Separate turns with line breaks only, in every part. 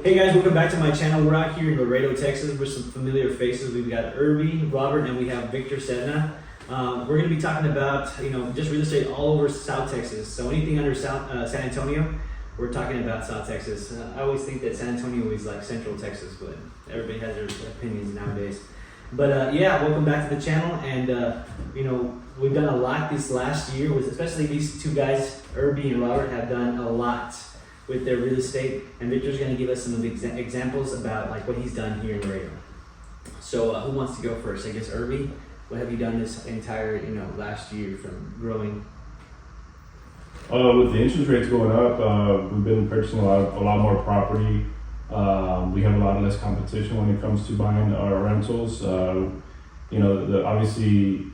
Hey guys, welcome back to my channel. We're out here in Laredo, Texas with some familiar faces. We've got Erbey, Robert, and we have Victor Serna. We're going to be talking about, just real estate all over South Texas. So anything under San Antonio, we're talking about South Texas. I always think that San Antonio is like Central Texas, but everybody has their opinions nowadays. But yeah, welcome back to the channel. And we've done a lot this last year, with especially these two guys, Erbey and Robert, have done a lot with their real estate, and Victor's going to give us some of the examples about like what he's done here in Laredo. So who wants to go first? I guess Erbey, what have you done this entire last year from growing?
With the interest rates going up, we've been purchasing a lot more property. We have a lot less competition when it comes to buying our rentals. Obviously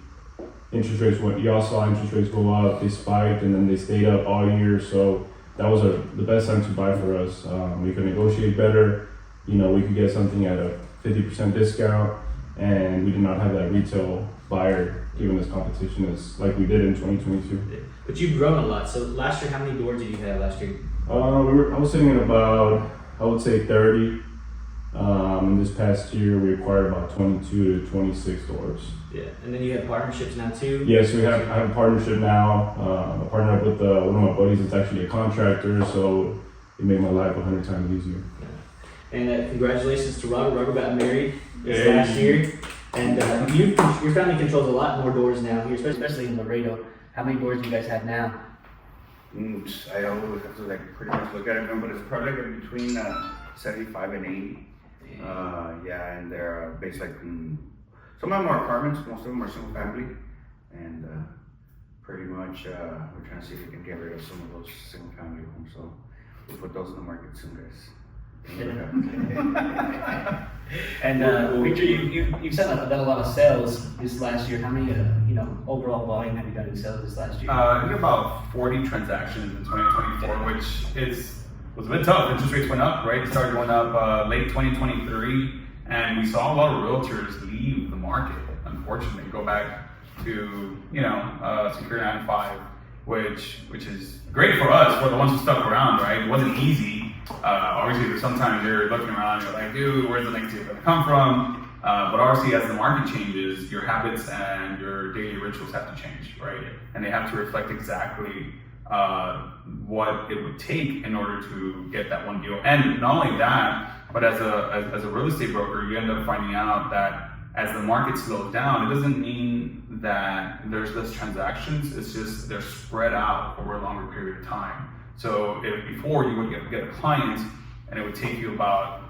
interest rates you all saw interest rates go up, they spiked, and then they stayed up all year. So that was the best time to buy for us. We could negotiate better. We could get something at a 50% discount, and we did not have that retail buyer giving us competition as like we did in 2022.
But you've grown a lot. So last year, how many doors did you have last year?
I was sitting at about, I would say 30. This past year, we acquired about 22 to 26 doors.
Yeah, and then you have partnerships now too?
Yes, I have a partnership now. I partnered up with one of my buddies that's actually a contractor, so it made my life 100 times easier.
Yeah. And congratulations to Robert. Robert got married this last year. And your family controls a lot more doors now here, especially in Laredo. How many doors do you guys have now?
I always have to pretty much look at it, but it's probably between 75 and 80. And they're based some of them are apartments, most of them are single family, and pretty much we're trying to see if we can get rid of some of those single family homes. So we'll put those in the market soon, guys.
And Victor, you've done a lot of sales this last year. How many overall volume have you done in sales this last year?
I did about 40 transactions in 2024, which was a bit tough. Interest rates went up, right? It started going up late 2023, and we saw a lot of realtors leave the market, unfortunately, go back to Secure 9-5, which is great for us, for the ones who stuck around, right? It wasn't easy. Obviously, sometimes you're looking around and you're like, dude, where's the next deal going to come from? But obviously, as the market changes, your habits and your daily rituals have to change, right? And they have to reflect exactly what it would take in order to get that one deal. And not only that, but as a real estate broker, you end up finding out that as the market slows down, it doesn't mean that there's less transactions. It's just they're spread out over a longer period of time. So if before you would get a client and it would take you about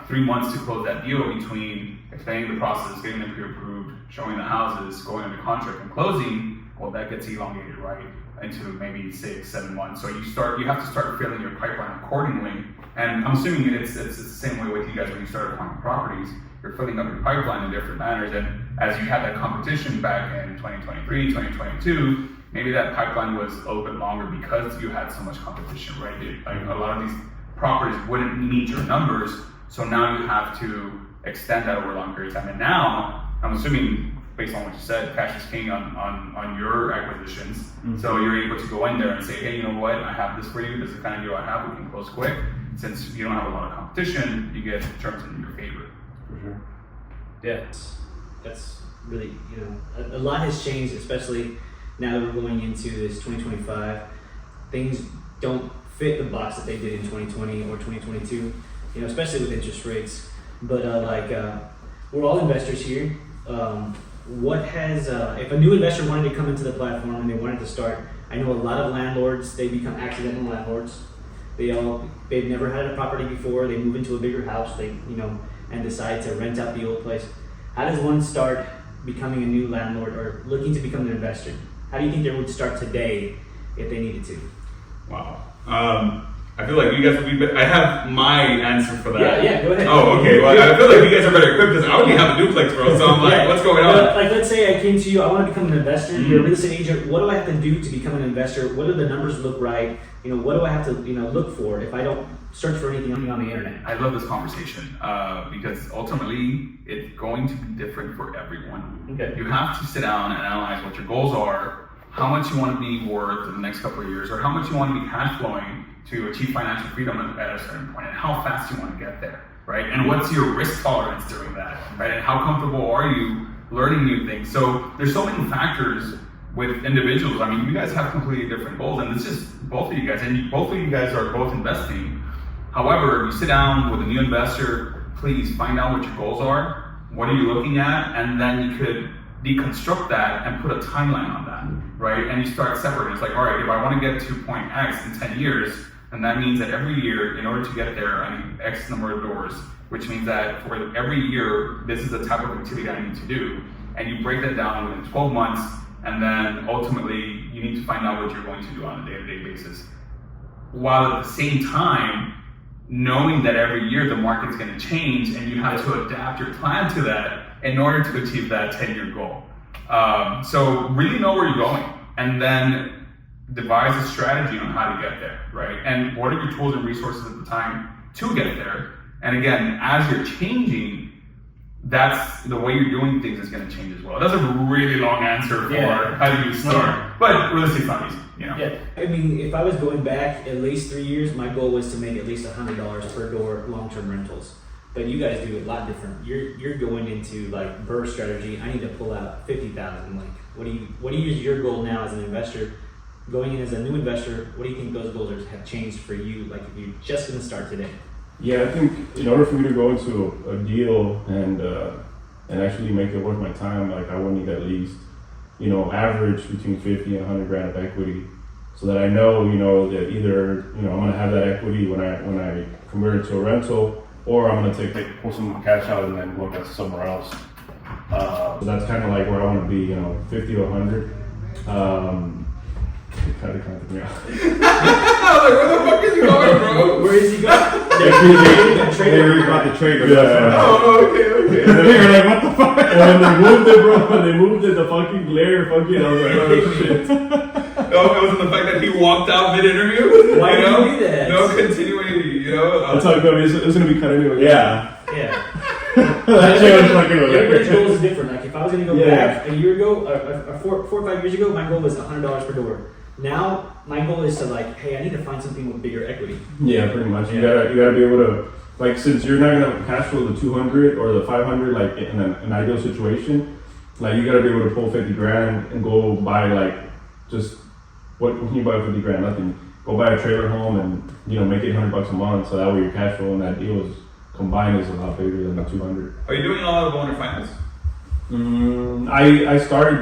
3 months to close that deal between explaining the process, getting them pre-approved, showing the houses, going under contract and closing, well, that gets elongated, right, into maybe 6-7 months. So you have to start filling your pipeline accordingly. And I'm assuming it's the same way with you guys when you start acquiring properties. You're filling up your pipeline in different manners. And as you had that competition back in 2023, 2022, maybe that pipeline was a little bit longer because you had so much competition, right? A lot of these properties wouldn't meet your numbers. So now you have to extend that over a long period of time. And now, I'm assuming, based on what you said, cash is king on your acquisitions. Mm-hmm. So you're able to go in there and say, hey, you know what? I have this for you. This is the kind of deal I have. We can close quick. Since you don't have a lot of competition, you get terms in your favor.
For sure.
Yeah, that's really, a lot has changed, especially now that we're going into this 2025. Things don't fit the box that they did in 2020 or 2022, especially with interest rates. But we're all investors here. If a new investor wanted to come into the platform and they wanted to start, I know a lot of landlords, they become accidental landlords. They've never had a property before. They move into a bigger house, and decide to rent out the old place. How does one start becoming a new landlord or looking to become an investor? How do you think they would start today if they needed to?
Wow. I feel like you guys I have my answer for that.
Yeah, go ahead.
Oh, okay. Well, I feel like you guys are better equipped because I already have a duplex, bro. So I'm like, what's going on?
Let's say I came to you, I want to become an investor. Mm-hmm. You're a real estate agent. What do I have to do to become an investor? What do the numbers look right? What do I have to, look for if I don't search for anything on the internet?
I love this conversation because ultimately it's going to be different for everyone.
Okay.
You have to sit down and analyze what your goals are, how much you want to be worth in the next couple of years, or how much you want to be cash flowing to achieve financial freedom at a certain point, and how fast you want to get there, right? And what's your risk tolerance during that, right? And how comfortable are you learning new things? So there's so many factors with individuals. I mean, you guys have completely different goals, and it's just both of you guys, and both of you guys are both investing. However, if you sit down with a new investor, please find out what your goals are, what are you looking at, and then you could deconstruct that and put a timeline on that, right? And you start separating. It's like, all right, if I want to get to point X in 10 years, then that means that every year, in order to get there, I need X number of doors, which means that for every year, this is the type of activity I need to do. And you break that down within 12 months, and then ultimately, you need to find out what you're going to do on a day-to-day basis. While at the same time, knowing that every year the market's going to change and you have to adapt your plan to that in order to achieve that 10-year goal. So really know where you're going, and then devise a strategy on how to get there, right? And what are your tools and resources at the time to get there? And again, as you're changing, that's the way you're doing things is going to change as well. That's a really long answer for how do you start, but real estate's not easy, you know?
Yeah, I mean, if I was going back at least 3 years, my goal was to make at least $100 per door long-term rentals. But you guys do it a lot different. You're going into like burst strategy. I need to pull out 50,000. Like, what do you use your goal now as an investor? Going in as a new investor, what do you think those goals have changed for you? Like, if you're just going to start today.
Yeah, I think in order for me to go into a deal and actually make it worth my time, like I would need at least, average between 50 and 100 grand of equity, so that I know, that either, I'm gonna have that equity when I convert it to a rental, or I'm gonna pull some cash out and then look at somewhere else. So that's kind of like where I want to be, 50 to 100. It kind of counted me out.
I was like, where the fuck is he going, bro?
Where is he going?
They already bought the trader.
Okay.
And they were like, what the fuck? And then they moved it, bro. They moved it, the fucking glare, I was like, oh shit.
No, it was the fact that he walked out mid-interview.
Why did you do that?
No continuity,
That's how it goes. It's going to be cut anyway. Yeah.
That
shit was fucking with
everybody's
it.
goal is different. Like, if I was going to go back a year ago, or 4 or 5 years ago, my goal was $100 per door. Now, my goal is to like, hey, I need to find something with bigger equity.
Yeah, pretty much. You gotta be able to, like, since you're not gonna cash flow the 200 or the 500, like in an ideal situation, like you gotta be able to pull 50 grand and go buy like just what can you buy with 50 grand? Nothing. Go buy a trailer home and make it $100 a month, so that way your cash flow and that deal is combined is a lot bigger than the 200.
Are you doing a lot of owner finance?
I started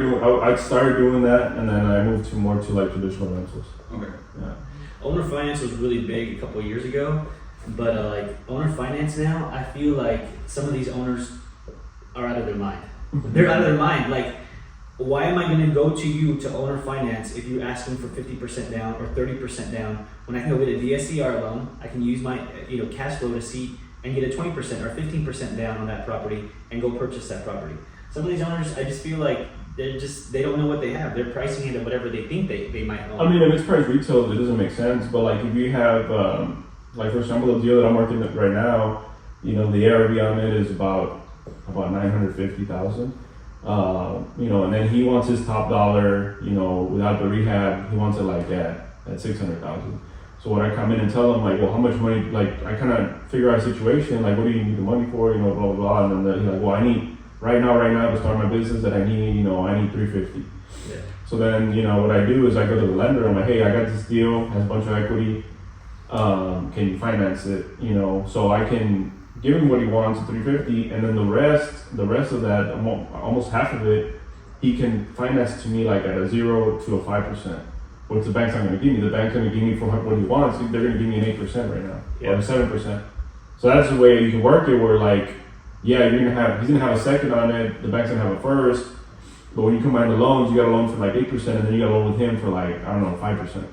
doing that, and then I moved more to like traditional rentals.
Okay.
Yeah.
Owner finance was really big a couple of years ago, but like owner finance now, I feel like some of these owners are out of their mind. They're out of their mind. Like, why am I going to go to you to owner finance if you ask them for 50% down or 30% down when I can go get a DSCR loan? I can use my cash flow receipt and get a 20% or 15% down on that property and go purchase that property. Some of these owners, I just feel like they don't know what they have. They're pricing it at whatever they think they might own.
I mean, if it's priced retail, it doesn't make sense. But like if you have, like for example, the deal that I'm working with right now, the Erbey on it is about 950,000. And then he wants his top dollar, without the rehab, he wants it like at 600,000. So when I come in and tell them like, well, how much money? Like I kind of figure out a situation, like what do you need the money for? Blah blah blah. And then he's like, well, I need. Right now to start my business that I need 350.
Yeah.
So then, what I do is I go to the lender, I'm like, hey, I got this deal, has a bunch of equity, can you finance it? So I can give him what he wants at 350, and then the rest of that, almost half of it, he can finance to me like at a 0 to a 5%. Which the bank's not gonna give me. The bank's gonna give me for what he wants, they're gonna give me an 8% right now, or a 7%. So that's the way you can work it where like, yeah, he's gonna have a second on it, the bank's gonna have a first, but when you combine the loans, you got a loan for like 8%, and then you got a loan with him for like, 5%.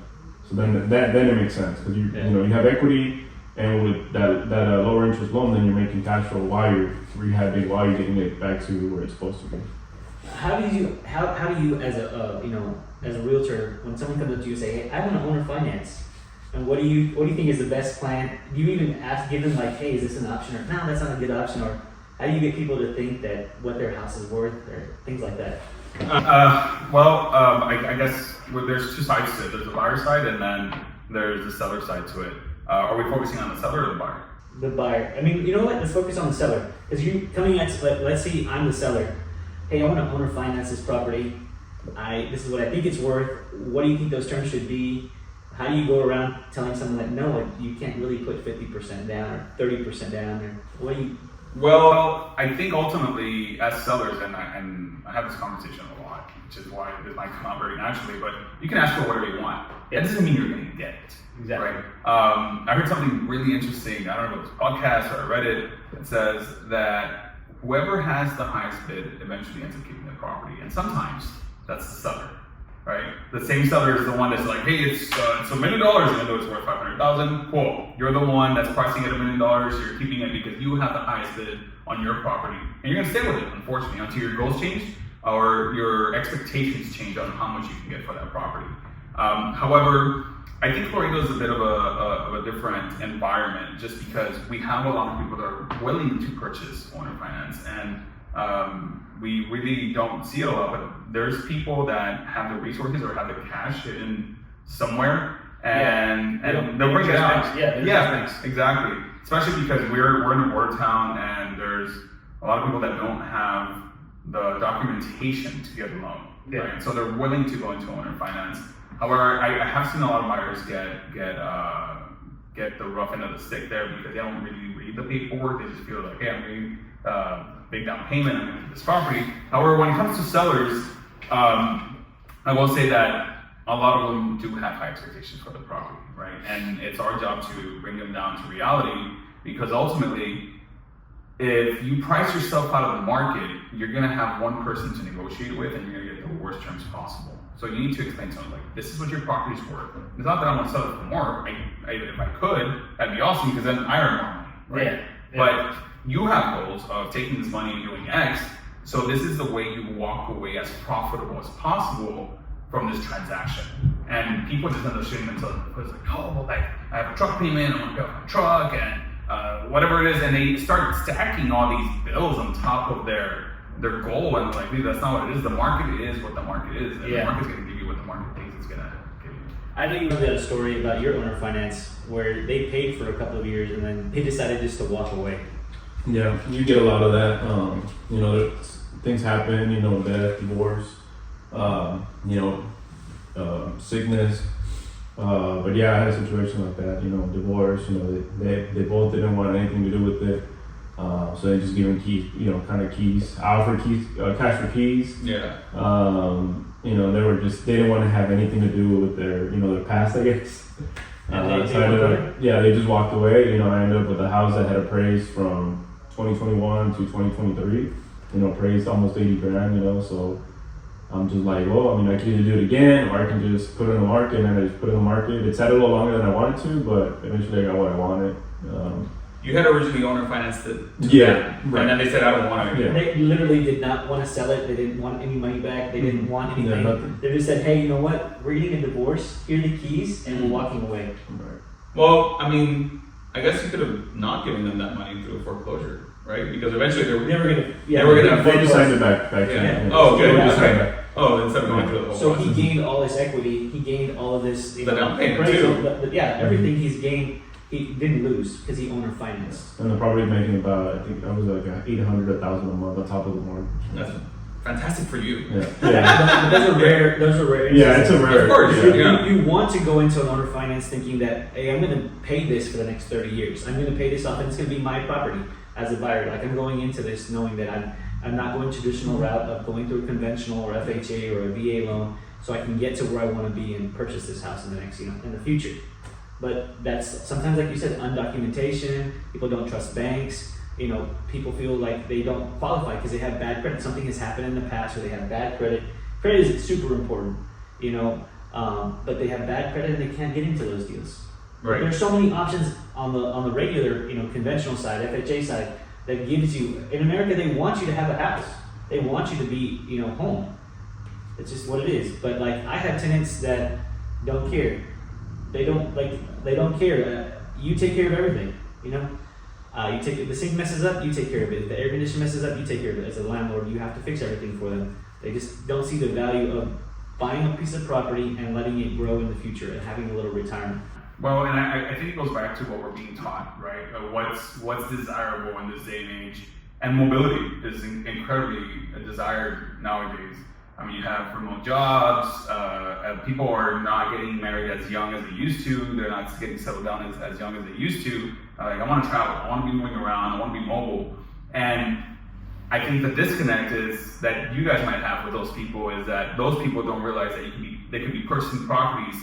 So then it makes sense, because you have equity, and with that lower interest loan, then you're making cash flow while you're rehabbing, while you're getting it back to where it's supposed to be.
How do you as a realtor, when someone comes up to you and say, hey, I want to owner finance, and what do you think is the best plan? Do you even give them like, hey, is this an option, or no, that's not a good option, or how do you get people to think that what their house is worth, or things like that?
I guess there's two sides to it. There's the buyer side, and then there's the seller side to it. Are we focusing on the seller or the buyer?
The buyer. I mean, you know what? Let's focus on the seller. Because you coming at, let's say I'm the seller. Hey, I want to owner finance this property. This is what I think it's worth. What do you think those terms should be? How do you go around telling someone like, no, you can't really put 50% down or 30% down, or what do you?
Well, I think ultimately, as sellers, and I have this conversation a lot, which is why this might come out very naturally, but you can ask for whatever you want. That doesn't mean you're going to get it.
Exactly.
Right? I heard something really interesting. I don't know if it was a podcast or I read it. It says that whoever has the highest bid eventually ends up keeping the property, and sometimes that's the seller. Right? The same seller is the one that's like, hey, it's $1 million, even though it's worth $500,000. Cool. You're the one that's pricing it $1 million. You're keeping it because you have the highest bid on your property, and you're gonna stay with it, unfortunately, until your goals change or your expectations change on how much you can get for that property. However, I think Florida is a bit of a different environment, just because we have a lot of people that are willing to purchase owner finance, and we really don't see it a lot, but there's people that have the resources or have the cash hidden somewhere, and they'll bring it out. Yeah, exactly. Especially because we're in a border town, and there's a lot of people that don't have the documentation to get a loan, right? So they're willing to go into owner finance. However, I have seen a lot of buyers get the rough end of the stick there because they don't really read the paperwork. They just feel like, hey, I'm getting big down payment, I'm going to get this property. However, when it comes to sellers, I will say that a lot of them do have high expectations for the property, right? And it's our job to bring them down to reality, because ultimately, if you price yourself out of the market, you're going to have one person to negotiate with, and you're going to get the worst terms possible. So you need to explain to them, like, this is what your property's worth. It's not that I want to sell it for more. If I could, that'd be awesome, because then I earn more money, right? But you have goals of taking this money and doing X, so this is the way you walk away as profitable as possible from this transaction. And people just end up shooting themselves in the foot, like, oh, well, like, I have a truck payment, I want to pay off my truck, and whatever it is, and they start stacking all these bills on top of their goal, and like, dude, that's not what it is. The market is what the market is, and the market's going to give you what the market thinks it's going to give you.
I think you had a story about your owner finance where they paid for a couple of years and then they decided just to walk away.
Yeah, you get a lot of that. You know, things happen. You know, death, divorce. Sickness. But yeah, I had a situation like that. You know, divorce. You know, they both didn't want anything to do with it. So they just gave them keys. You know, kind of keys. I offered keys, cash for keys.
Yeah.
You know, they didn't want to have anything to do with their past, I guess. They just walked away. You know, I ended up with a house that had appraised from 2021 to 2023. You know, appraised almost 80 grand. You know, so I'm just like, well, I mean, I can either do it again, or I can just put it in the market. And I just put it in the market. It sat a little longer than I wanted to, but eventually I got what I wanted.
You had originally owner financed it.
Yeah, right.
And then they said, I don't want it.
Yeah.
They literally did not want to sell it. They didn't want any money back. They didn't want anything.
nothing.
They just said, hey, you know what? We're getting a divorce. Here are the keys, and we're walking away.
Right.
Well, I mean, I guess you could have not given them that money through a foreclosure, right? Because eventually they were
Never gonna.
They were gonna
They just signed it back.
Yeah.
Oh, good.
Yeah.
Okay. Oh, instead of going through the whole
So
process.
he gained all this equity. He gained all of this.
The down payment,
appraisal,
too.
Everything he's gained. He didn't lose because he owner financed.
And the property making about, I think I was like 800, 1,000 a month on top of the mortgage.
That's fantastic for you.
Yeah.
But those are rare. Those are rare.
Yeah, it's a rare.
Of course,
Yeah.
You want to go into an owner finance thinking that, hey, I'm going to pay this for the next 30 years. I'm going to pay this off, and it's going to be my property as a buyer. Like, I'm going into this knowing that I'm not going traditional route of going through a conventional or FHA or a VA loan, so I can get to where I want to be and purchase this house in the next, in the future. But that's sometimes, like you said, undocumentation. People don't trust banks. People feel like they don't qualify because they have bad credit. Something has happened in the past where they have bad credit. Credit is super important, but they have bad credit and they can't get into those deals.
Right.
There's so many options on the regular, conventional side, FHA side, that gives you. In America, they want you to have a house. They want you to be, home. It's just what it is. But like, I have tenants that don't care. They don't care. You take care of everything, the sink messes up, you take care of it. If the air conditioner messes up, you take care of it. As a landlord, you have to fix everything for them. They just don't see the value of buying a piece of property and letting it grow in the future and having a little retirement.
Well, and I think it goes back to what we're being taught, right? What's desirable in this day and age, and mobility is incredibly desired nowadays. I mean, you have remote jobs. People are not getting married as young as they used to. They're not getting settled down as young as they used to. Like, I want to travel. I want to be moving around. I want to be mobile. And I think the disconnect is that you guys might have with those people is that those people don't realize that they could be purchasing properties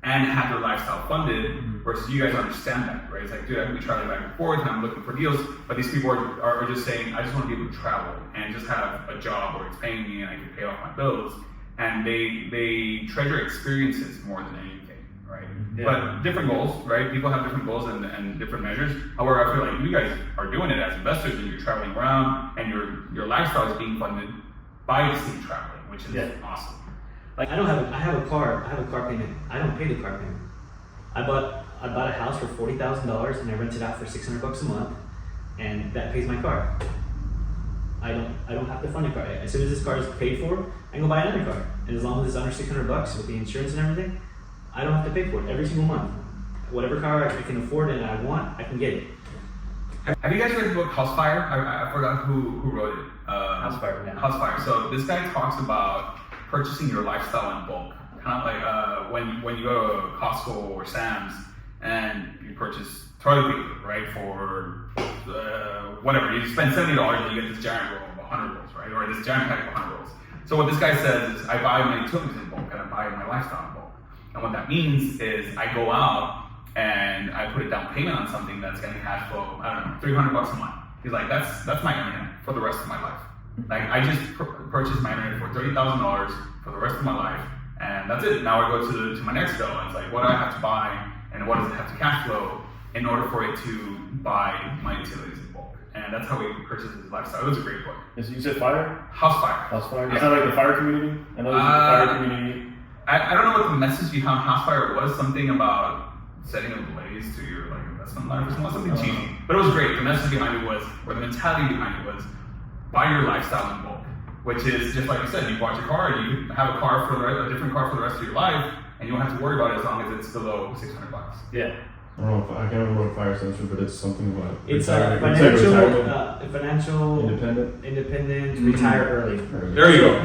and have their lifestyle funded, versus you guys understand that, right? It's like, dude, I could be traveling back and forth and I'm looking for deals, but these people are just saying, I just want to be able to travel and just have a job where it's paying me and I can pay off my bills. And they treasure experiences more than anything, right? Yeah. But different goals, right? People have different goals and different measures. However, I feel like you guys are doing it as investors and you're traveling around and your lifestyle is being funded by the same traveling, which is awesome.
Like, I have a car payment. I don't pay the car payment. I bought a house for $40,000 and I rent it out for $600 a month, and that pays my car. I don't have to fund a car. As soon as this car is paid for, I can go buy another car. And as long as it's under $600 with the insurance and everything, I don't have to pay for it every single month. Whatever car I can afford and I want, I can get it.
Have you guys read the book Housefire? I forgot who wrote it.
Housefire, yeah.
Housefire. So this guy talks about purchasing your lifestyle in bulk. Kind of like when you go to Costco or Sam's and you purchase toilet paper, right? For whatever, you spend $70 and you get this giant roll of 100 rolls, right? Or this giant pack of 100 rolls. So what this guy says is, I buy my utilities in bulk and I buy my lifestyle in bulk. And what that means is I go out and I put a down payment on something that's going to cash flow, I don't know, $300 a month. He's like, that's my internet for the rest of my life. Like, I just purchased my internet for $30,000 for the rest of my life, and that's it. Now I go to my next bill, and it's like, what do I have to buy, and what does it have to cash flow in order for it to buy my utilities in bulk? And that's how we purchased his lifestyle. It was a great book.
You said fire?
Housefire.
Housefire? Is that like the fire community? I know there's a fire community.
I don't know what the message behind Housefire was. Something about setting a blaze to your investment life or something cheesy. But it was great. The message behind it was, or the mentality behind it was, buy your lifestyle in bulk, which is just like you said, you bought your car and you have a car a different car for the rest of your life, and you don't have to worry about it as long as it's below $600.
Yeah.
I don't know if I can't remember what fire stands for, but it's something about
It's financial independent, retire early.
There you go.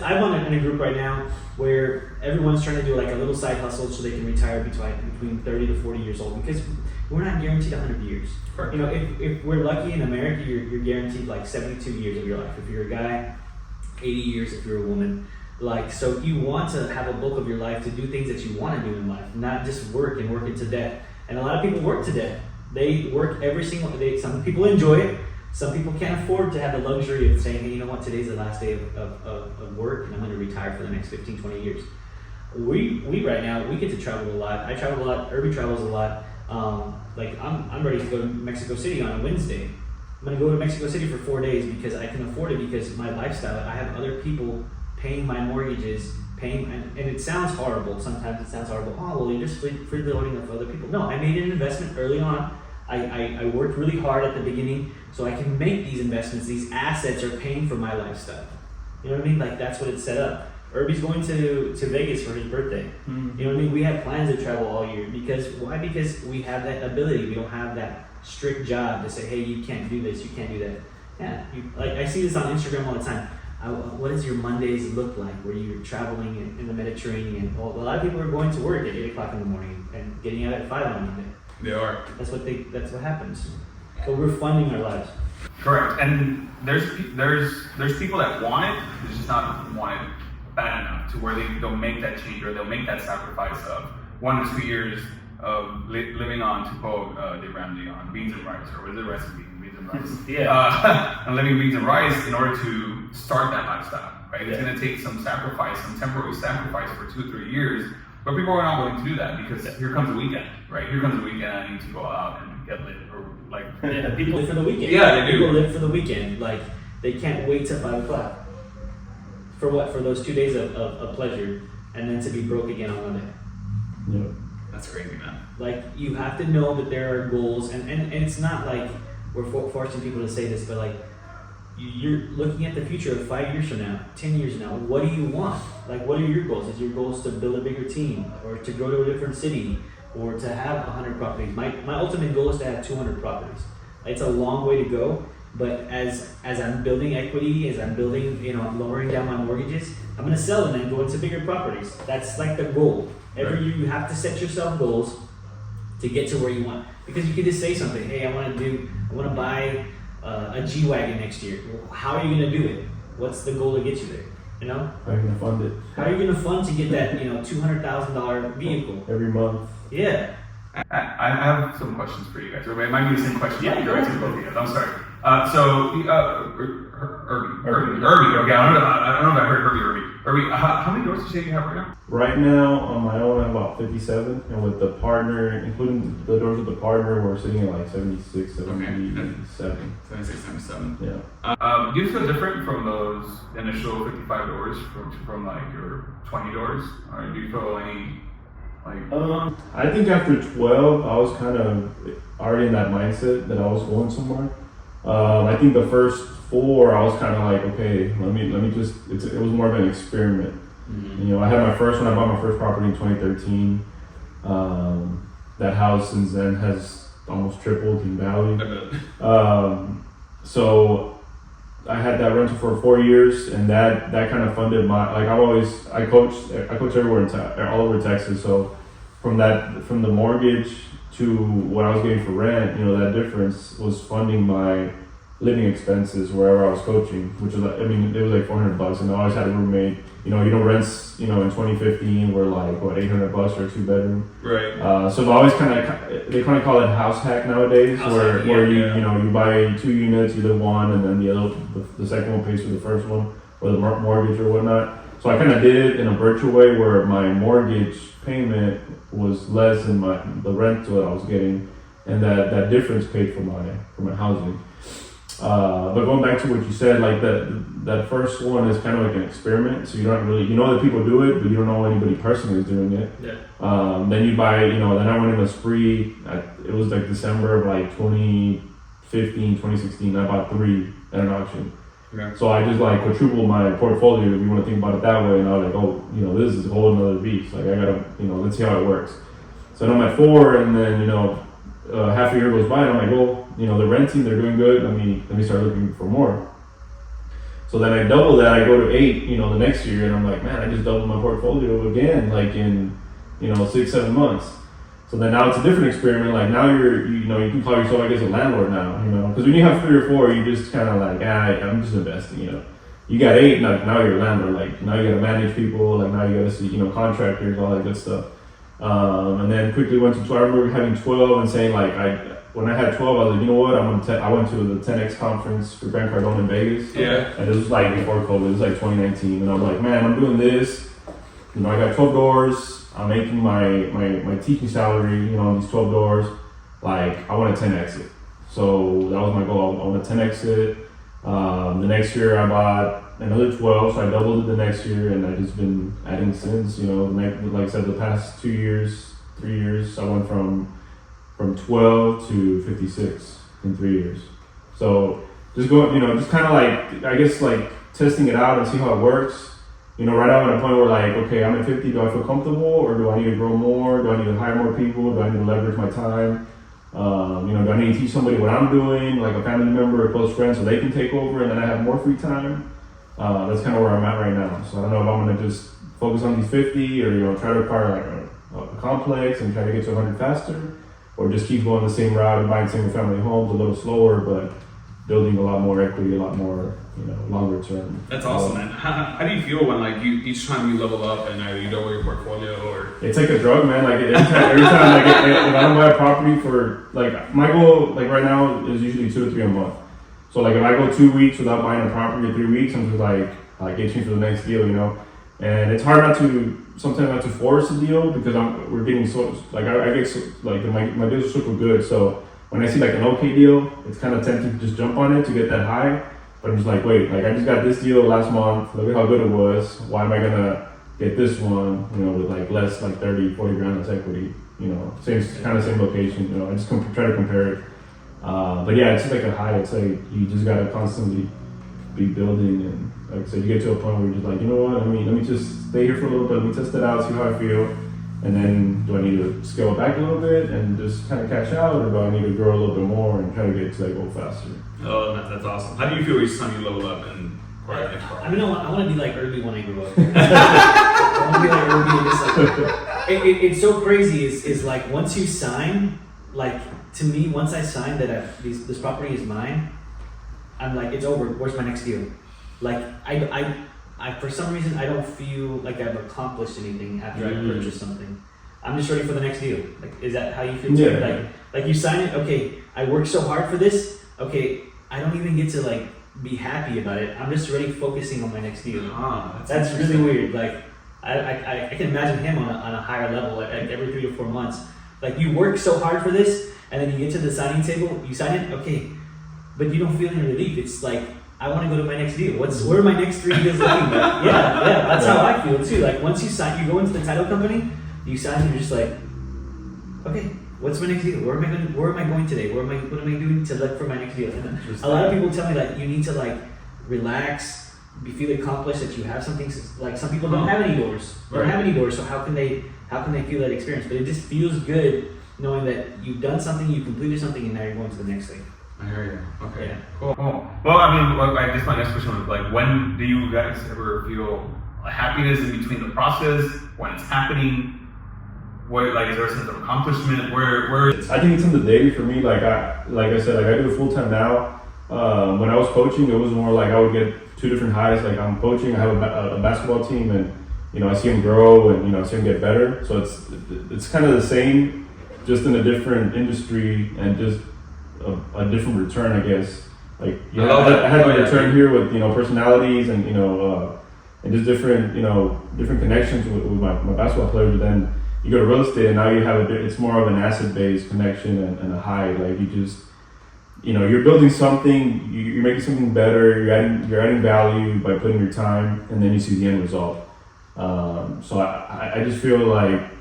I'm in a group right now where everyone's trying to do like a little side hustle so they can retire between 30 to 40 years old, because we're not guaranteed 100 years.
Correct.
You know, if we're lucky in America, you're guaranteed like 72 years of your life. If you're a guy, 80 years if you're a woman. Like, so you want to have a bulk of your life to do things that you want to do in life, not just work and work it to death. And a lot of people work to death. They work every single day. Some people enjoy it. Some people can't afford to have the luxury of saying, hey, you know what, today's the last day of work and I'm going to retire for the next 15, 20 years. We right now, we get to travel a lot. I travel a lot. Erbey travels a lot. Like, I'm ready to go to Mexico City on a Wednesday. I'm going to go to Mexico City for 4 days because I can afford it, because my lifestyle, I have other people paying my mortgages, and it sounds horrible. Sometimes it sounds horrible. Oh, well, you're just free loading of other people. No, I made an investment early on. I worked really hard at the beginning so I can make these investments. These assets are paying for my lifestyle. You know what I mean? Like, that's what it's set up. Erbey's going to Vegas for his birthday. Mm-hmm. You know what I mean? We have plans to travel all year. Why? Because we have that ability. We don't have that strict job to say, hey, you can't do this, you can't do that. Yeah, like I see this on Instagram all the time. What does your Mondays look like where you're traveling in the Mediterranean? Well, a lot of people are going to work at 8 o'clock in the morning and getting out at 5 on Monday.
They are.
That's what happens. But we're funding our lives.
Correct. And there's people that want it, they just not want it bad enough to where they'll make that change or they'll make that sacrifice of 1 to 2 years of living on, to quote Dave Ramsey, on beans and rice, or was it rice and beans and rice?
Yeah.
And living beans and rice in order to start that lifestyle, right? It's going to take some sacrifice, some temporary sacrifice for 2 or 3 years, but people are not willing to do that because here comes the weekend, right? Here comes the weekend, I need to go out and get lit, or like...
Yeah, people live for the weekend.
Yeah, they do.
People live for the weekend. Like, they can't wait till 5 o'clock. For what? For those 2 days of pleasure, and then to be broke again on Monday.
Yep.
That's crazy, man.
Like, you have to know that there are goals, and it's not like we're forcing people to say this, but like, you're looking at the future of 5 years from now, 10 years from now. What do you want? Like, what are your goals? Is your goals to build a bigger team, or to go to a different city, or to have 100 properties? My ultimate goal is to have 200 properties. It's a long way to go, but as I'm building equity, as I'm building, lowering down my mortgages, I'm gonna sell them and go into bigger properties. That's like the goal. Every year you have to set yourself goals to get to where you want, because you can just say something. Hey, I want to buy a G-Wagon next year. Well, how are you going to do it? What's the goal to get you there?
How are you gonna fund it?
How are you going to fund to get that $200,000 vehicle
Every month.
Yeah.
I have some questions for you guys. It might be the same question.
Yeah,
for
go
both of you guys. I'm sorry. Erbey. Okay, I don't know if I heard Erbey. Erbey, how many doors do you have right now?
Right now, on my own, I'm about 57, and with the partner, including the doors with the partner, we're sitting at like 76, 77.
76, 77.
Yeah.
Do you feel different from those initial 55 doors from like your 20 doors? Or do you feel any like?
I think after 12, I was kind of already in that mindset that I was going somewhere. I think the first 4, I was kind of like, okay, let me just. It was more of an experiment.
Mm-hmm.
I had my first one. I bought my first property in 2013. That house since then has almost tripled in value. So I had that rental for 4 years, and that kind of funded my. Like I coach everywhere all over Texas. So from the mortgage to what I was getting for rent, that difference was funding my living expenses wherever I was coaching, which was it was like $400, and I always had a roommate. Rents, in 2015 were like $800 for a 2-bedroom.
Right.
So I always they kind of call it house hack nowadays, where you buy 2 units, you live one, and then the second one pays for the first one, or the mortgage or whatnot. So I kind of did it in a virtual way where my mortgage payment was less than the rental that I was getting, and that difference paid for my housing. But going back to what you said, like that first one is kind of like an experiment. So you don't really, that people do it, but you don't know anybody personally is doing it.
Yeah.
Then you buy, then I went in a spree. It was like December of like 2015, 2016. I bought 3 at an auction.
Yeah.
So I just like quadrupled my portfolio, if you want to think about it that way. And I was like, oh, this is a whole another beast. Like I gotta, let's see how it works. So then I'm at 4, and then half a year goes by, and I'm like, well, they're renting, they're doing good. Let me start looking for more. So then I double that. I go to 8, the next year, and I'm like, man, I just doubled my portfolio again, like in 6-7 months. So then now it's a different experiment. Like now you can call yourself, I guess, a landlord now. Because when you have 3 or 4, you just kind of like, I'm just investing. You got 8, now you're a landlord. Like now you got to manage people. Like now you got to see contractors, all that good stuff. And then quickly went to 12. I remember having 12 and saying like when I had 12, I was like, you know what? I went to the 10X conference for Grant Cardone in Vegas.
Yeah.
And this was like before COVID. It was like 2019, and I'm like, man, I'm doing this. I got 12 doors. I'm making my teaching salary, on these 12 doors. Like I want to 10X it. So that was my goal. I want to 10X it. The next year I bought another 12, so I doubled it the next year, and I've just been adding since. Like I said, the past 2 years, 3 years, I went from 12 to 56 in 3 years. So just going, just kind of like, I guess like testing it out and see how it works. Right now I'm at a point where like, okay, I'm at 50, do I feel comfortable, or do I need to grow more? Do I need to hire more people? Do I need to leverage my time? Do I need to teach somebody what I'm doing, like a family member or close friend, so they can take over and then I have more free time? That's kind of where I'm at right now. So I don't know if I'm going to just focus on these 50 or, try to acquire like a complex and try to get to 100 faster, or just keep going the same route and buying single family homes a little slower, but building a lot more equity, a lot more, longer term.
That's awesome, man. How do you feel when like each time you level up and either you double your portfolio or?
It's like a drug, man. Like every time like if I don't buy a property for like my goal, like right now is usually 2 to 3 a month. So like if I go 2 weeks without buying a property or 3 weeks, I'm just like itching for the next deal, And it's hard sometimes not to force a deal because we're getting so like I get so, like my deals are super good. So when I see like an okay deal, it's kind of tempting to just jump on it to get that high. But I'm just like, wait, like I just got this deal last month. Look at how good it was. Why am I gonna get this one, with like less, like 30, 40 grand less equity? Same location. I just try to compare it. But yeah, it's just like a high. It's like you just gotta constantly be building, and like I said, you get to a point where you're just like, you know what, let me just stay here for a little bit, let me test it out, see how I feel, and then do I need to scale it back a little bit and just kind of cash out, or do I need to grow a little bit more and try to get to that goal faster?
Oh, that's awesome. How do you feel each time you level up and acquire the next part?
I mean, I want to be like Erbey when I grew up. I want to be like Erbey and just like, it's so crazy. Is like once you sign, like to me, once I sign that this property is mine, I'm like, it's over. Where's my next deal? Like I for some reason I don't feel like I've accomplished anything after I purchase something. I'm just ready for the next deal. Like, is that how you feel too?
Yeah.
Like you sign it. Okay, I worked so hard for this. Okay, I don't even get to like be happy about it. I'm just already focusing on my next deal. That's really weird. Like I can imagine him on a higher level, like every 3 to 4 months. Like you work so hard for this, and then you get to the signing table, you sign it, okay, but you don't feel any relief. It's like, I want to go to my next deal. Where are my next 3 deals looking like? Yeah, that's how I feel too. Like once you sign, you go into the title company, you sign, and you're just like, okay, what's my next deal? Where am I going today? What am I doing to look for my next deal? And then a lot of people tell me that you need to like relax, feel accomplished, that you have something. Like some people don't have any doors. They don't have any doors, so how can they feel that experience? But it just feels good knowing that you've done something, you completed something, and now you're going to the next thing.
I hear you. Okay.
Yeah.
Cool. Well, I mean, I guess my next question was like, when do you guys ever feel happiness in between the process, when it's happening? What, like, is there a sense of accomplishment? Where?
I think it's in the daily for me. Like I said, I do it full time now. When I was coaching, it was more like I would get 2 different highs. Like I'm coaching, I have a basketball team, and I see them grow, and I see them get better. So it's kind of the same, just in a different industry and just a different return, I guess. Like I had a return here with personalities and and just different different connections with my basketball players. But then you go to real estate, and now you have it's more of an asset-based connection and a high. Like you just you're building something, you're making something better, you're adding value by putting your time, and then you see the end result. So I just feel like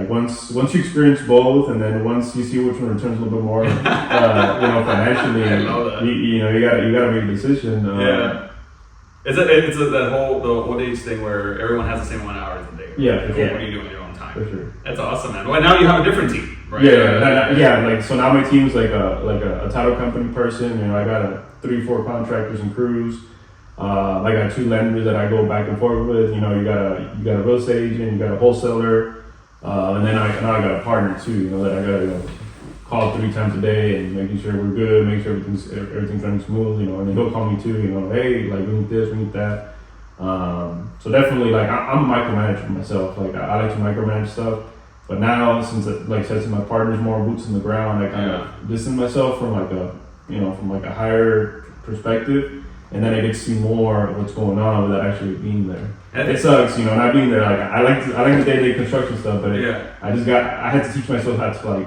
once you experience both, and then once you see which one returns a little bit more, financially, you gotta make a decision.
It's that whole the old age thing where everyone has the same amount of hours a day.
Yeah, for sure.
What do you do in your own time?
For sure.
That's awesome, man. Well, now you have a different team, right?
Yeah. Like so now my team's like a title company person. I got 3-4 contractors and crews. I got 2 lenders that I go back and forth with. You got a real estate agent, you got a wholesaler, and then I got a partner too. That I gotta call 3 times a day and making sure we're good, make sure everything's running smooth. And then he'll call me too. Hey, like we need this, we need that. So definitely, like I'm a micromanager myself. Like I like to micromanage stuff. But now, since like I said, my partner's more boots on the ground, I kind of distance myself from like a higher perspective. And then I get to see more of what's going on without actually being there. And it sucks, not being there. Like I like the day-to-day construction stuff, but I had to teach myself how to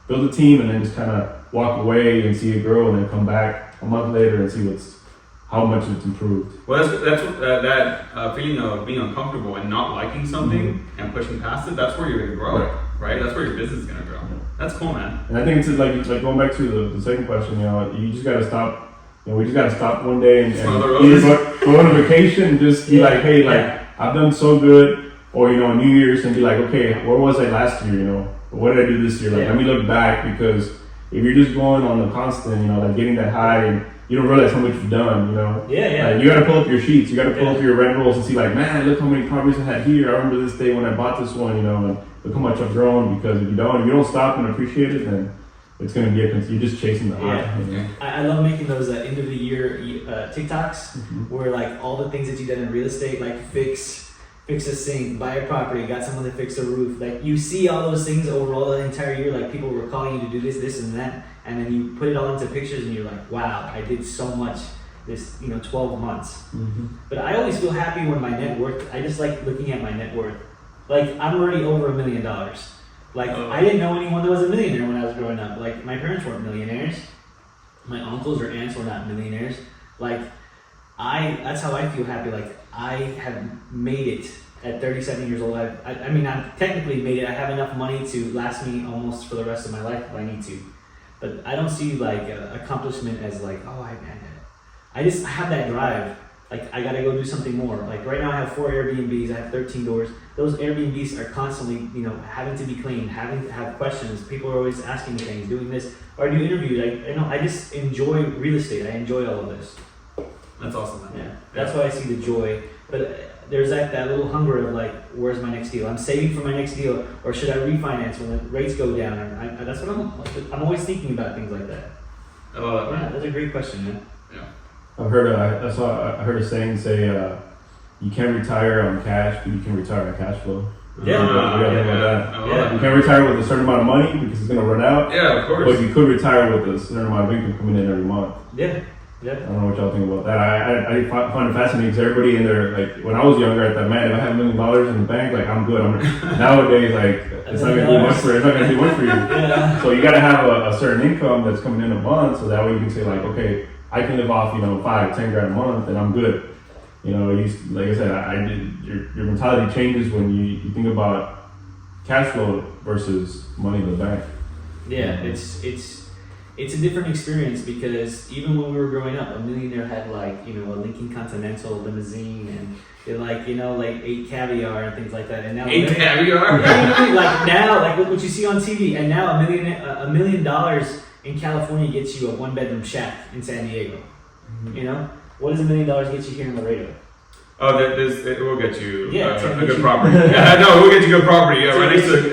build a team and then just kind of walk away and see it grow, and then come back a month later and see how much it's improved.
Well, that's that feeling of being uncomfortable and not liking something and pushing past it. That's where you're gonna grow, right? That's where your business is gonna grow. That's cool, man.
And I think it's like going back to the second question. You just gotta stop. We just gotta stop one day and either go on a vacation and just be like, hey, I've done so good, or New Year's, and be like, okay, where was I last year? What did I do this year? Like, let me look back, because if you're just going on the constant, like getting that high, and you don't realize how much you've done, Like, you gotta pull up your sheets, you gotta pull up your rent rolls and see like, man, look how many properties I had here. I remember this day when I bought this one, and look how much I've grown. Because if you don't stop and appreciate it, then it's going to be you're just chasing the high.
Yeah. I love making those end of the year TikToks where like all the things that you did in real estate, like fix a sink, buy a property, got someone to fix a roof. Like you see all those things overall the entire year. Like people were calling you to do this, and that, and then you put it all into pictures, and you're like, wow, I did so much this 12 months. But I always feel happy when my net worth. I just like looking at my net worth. Like I'm already over $1 million. Like, I didn't know anyone that was a millionaire when I was growing up. Like, my parents weren't millionaires. My uncles or aunts were not millionaires. Like, that's how I feel happy. Like, I have made it at 37 years old. I mean, I've technically made it. I have enough money to last me almost for the rest of my life if I need to. But I don't see, like, accomplishment as like, oh, I have that drive. Like, I gotta go do something more. Like, right now I have 4 Airbnbs, I have 13 doors. Those Airbnbs are constantly, having to be cleaned, having to have questions. People are always asking me things, doing this, or do interviews. I just enjoy real estate. I enjoy all of this.
That's awesome, man.
Yeah, that's why I see the joy. But there's that little hunger of like, where's my next deal? I'm saving for my next deal, or should I refinance when the rates go down? That's what I'm always thinking about things like that.
I love that,
Yeah,
man.
that's a great question, man.
Yeah.
I've heard I heard a saying say, you can't retire on cash, but you can retire on cash flow.
Yeah.
What do you think about that?
I love
Yeah.
You can't retire with a certain amount of money because it's going to run out.
Yeah, of course.
But you could retire with a certain amount of income coming in every month.
Yeah,
I don't know what y'all think about that. I find it fascinating because everybody in there, like when I was younger, I thought, man, if I had $1 million in the bank, like I'm good. Nowadays, like it's not gonna do much for you. It's not gonna do much for you.
Yeah.
So you gotta have a certain income that's coming in a month, so that way you can say like, okay, I can live off, $5-10 grand a month, and I'm good. Like I said, your mentality changes when you think about cash flow versus money in the bank.
Yeah, it's a different experience because even when we were growing up, a millionaire had like, a Lincoln Continental limousine and they like 8 caviar and things like that. And now
8 caviar?
Yeah, like now, like what you see on TV, and now $1 million in California gets you a 1-bedroom shack in San Diego. What does $1 million get you here in Laredo?
Oh, it will get you a good
you-
property. Yeah, no, it will get you good property. Yeah,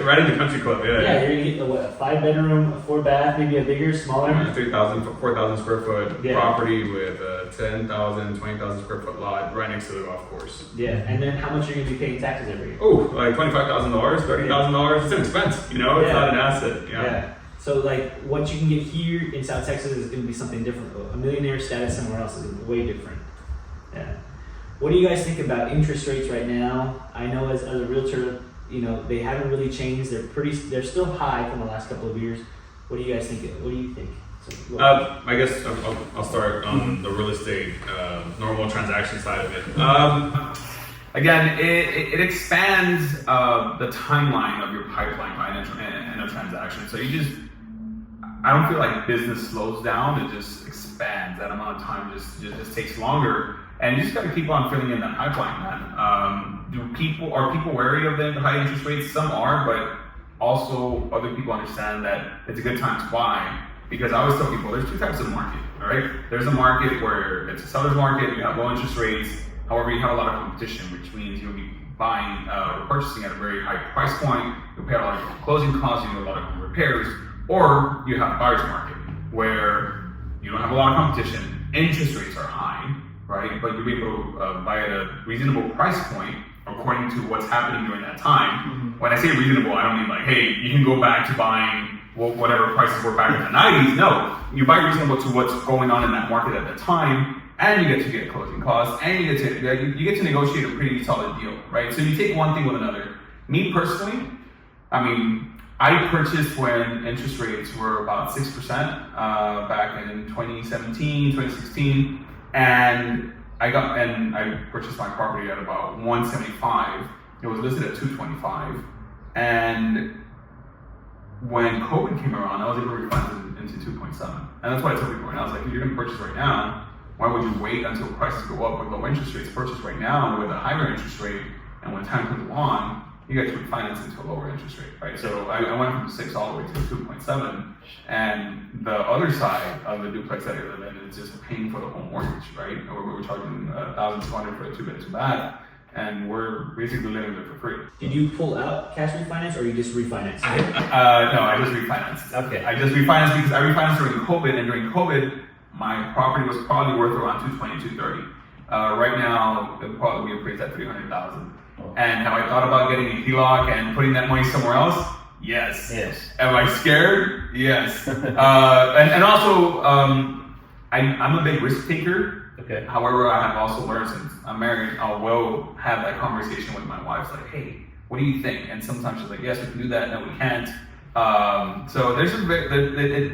right in the country club. Yeah.
Yeah, you're gonna get a 5-bedroom, a 4-bath, maybe a bigger, smaller.
4,000 square foot
Yeah.
property with a 10,000, 20,000 square foot lot right next to the golf course.
Yeah, and then how much are you gonna be paying taxes every year?
Oh, like $25,000, $30,000. It's an expense. It's
Yeah.
not an asset.
Yeah. So like what you can get here in South Texas is going to be something different. A millionaire status somewhere else is way different. Yeah. What do you guys think about interest rates right now? I know as a realtor, they haven't really changed. They're still high from the last couple of years. What do you guys think? What do you think?
I guess I'll start on the real estate normal transaction side of it. Again, it expands the timeline of your pipeline, right, and a transaction. So I don't feel like business slows down. It just expands. That amount of time just takes longer. And you just got to keep on filling in that pipeline, man. Are people wary of the high interest rates? Some are, but also other people understand that it's a good time to buy. Because I always tell people, there's 2 types of market, all right? There's a market where it's a seller's market, you have low interest rates. However, you have a lot of competition, which means you'll be buying or purchasing at a very high price point. You'll pay a lot of closing costs, you do a lot of repairs. Or you have a buyer's market where you don't have a lot of competition. Interest rates are high, right? But you'll be able to buy at a reasonable price point according to what's happening during that time. Mm-hmm. When I say reasonable, I don't mean like, hey, you can go back to buying whatever prices were back in the 90s. No, you buy reasonable to what's going on in that market at the time, and you get closing costs, and you get to negotiate a pretty solid deal, right? So you take one thing with another. Me personally, I purchased when interest rates were about 6% back in 2017, 2016, and I purchased my property at about 175. It was listed at 225, and when COVID came around, I was able to refinance into 2.7, and that's what I tell people right now. I was like, if you're going to purchase right now, why would you wait until prices go up with low interest rates? Purchase right now with a higher interest rate, and when time comes along, you guys refinance into a lower interest rate, right? So I went from 6 all the way to 2.7, and the other side of the duplex that I live in is just paying for the whole mortgage, right? We were charging $1,200 for a 2-bed, 2-bath, and we're basically living there for free.
Did you pull out cash refinance or you just refinanced?
No, I just refinanced.
Okay.
I just refinanced because I refinanced during COVID, and during COVID, my property was probably worth around $220,000, $230,000. Right now, it probably be appraised at $300,000. And have I thought about getting a HELOC and putting that money somewhere else? Yes. Am I scared? Yes. and also, I'm a big risk taker.
Okay.
However, I have also learned since I'm married, I will have that conversation with my wife, like, hey, what do you think? And sometimes she's like, yes, we can do that. No, we can't. So there's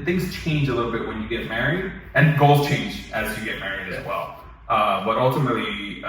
things change a little bit when you get married, and goals change as you get married as well. But ultimately,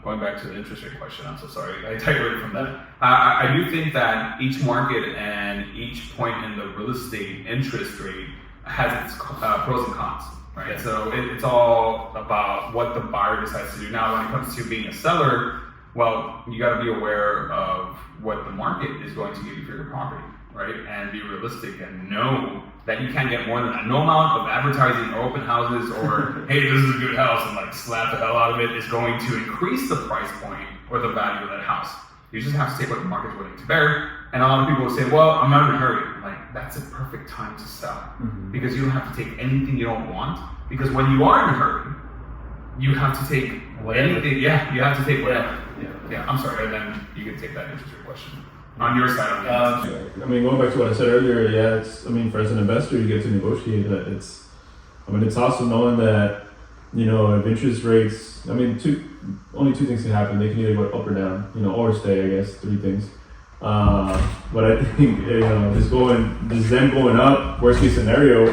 going back to the interest rate question, I'm so sorry, I diverted from that. I do think that each market and each point in the real estate interest rate
has its pros and cons, right? So it's all about what the buyer decides to do. Now, when it comes to being a seller, well, you got to be aware of what the market is going to give you for your property, right? And be realistic and know that you can't get more than that. No amount of advertising or open houses or, hey, this is a good house, and like slap the hell out of it is going to increase the price point or the value of that house. You just have to take what the market's willing to bear. And a lot of people will say, well, I'm not in a hurry. Like, that's a perfect time to sell because you don't have to take anything you don't want. Because when you are in a hurry, you have to take anything. Yeah, you have to take whatever. Yeah. I'm sorry. And then you can take that interest rate question on your side.
I mean, going back to what I said earlier, yeah, it's. I mean, for as an investor, you get to negotiate that. It's. I mean, it's also knowing that, you know, if interest rates. I mean, only two things can happen. They can either go up or down, you know, or stay. I guess 3 things. But I think, you know, just them going up. Worst case scenario,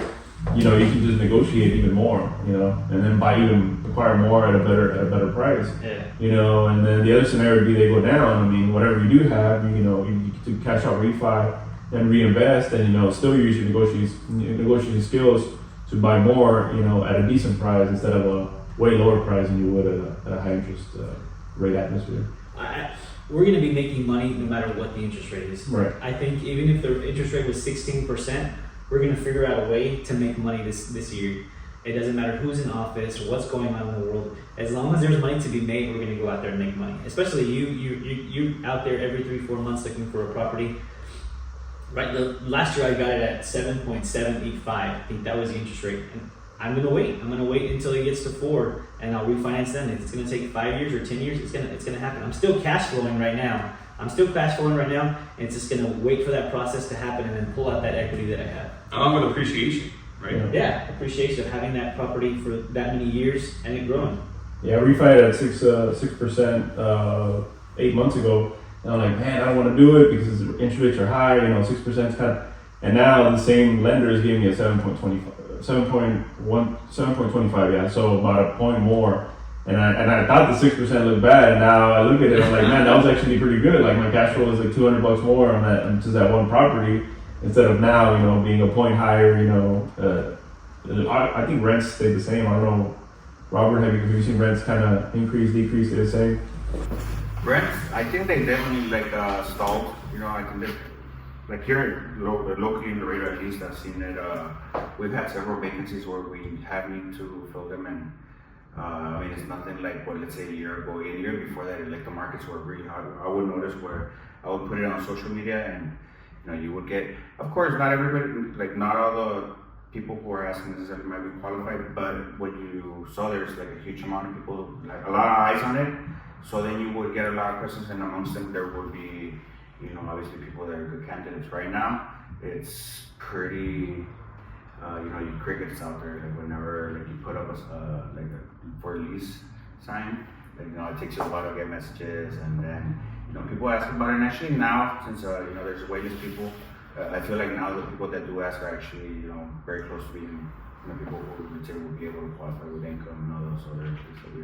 you know, you can just negotiate even more, you know, and then acquire more at a better price.
Yeah.
You know, and then the other scenario would be they go down. I mean, whatever you do have, you know, you can cash out, refi, and reinvest, and, you know, still use your negotiating skills to buy more, you know, at a decent price instead of a way lower price than you would at a high interest rate atmosphere.
We're going to be making money no matter what the interest rate is.
Right.
I think even if the interest rate was 16%, we're going to figure out a way to make money this year. It doesn't matter who's in office or what's going on in the world. As long as there's money to be made, we're going to go out there and make money. Especially you out there every 3-4 months looking for a property. Right. Last year I got it at 7.785. I think that was the interest rate. And I'm going to wait. I'm going to wait until it gets to 4, and I'll refinance then. If it's going to take 5 years or 10 years, it's going to happen. I'm still cash flowing right now. And it's just going to wait for that process to happen and then pull out that equity that I have.
Along with appreciation, right?
Yeah, appreciation of having that property for that many years and it growing.
Yeah, I refied at 6% 8 months ago. And I'm like, man, I don't want to do it because the interest rates are high. You know, 6% is kind of. And now the same lender is giving me a 7.25. Yeah, so about a point more. And I thought the 6% looked bad. And now I look at it, I'm like, man, that was actually pretty good. Like my cash flow is like $200 more on just that one property instead of now, you know, being a point higher. You know, I think rents stayed the same. I don't know, Robert, have you seen rents kind of increase, decrease, stay the same?
Rents, I think they definitely like stalled. You know, I think they, like here locally in Laredo, at least I've seen it. We've had several vacancies where we have need to fill them, and I mean it's nothing like what, let's say a year ago. A year before that, like the markets were really hot. I would notice where I would put it on social media, and you know you would get. Of course, not everybody, like not all the people who are asking this might be qualified, but when you saw there's like a huge amount of people, like a lot of eyes on it. So then you would get a lot of questions, and amongst them there would be, you know, obviously people that are good candidates. Right now, it's pretty, you know, crickets out there. Like whenever like you put up a for lease sign, like, you know, it takes you a while to get messages, and then you know people ask about it. And actually now, since you know there's waitlist people, I feel like now the people that do ask are actually, you know, very close to being, you know, people who would say will be able to qualify with income and all those other things that we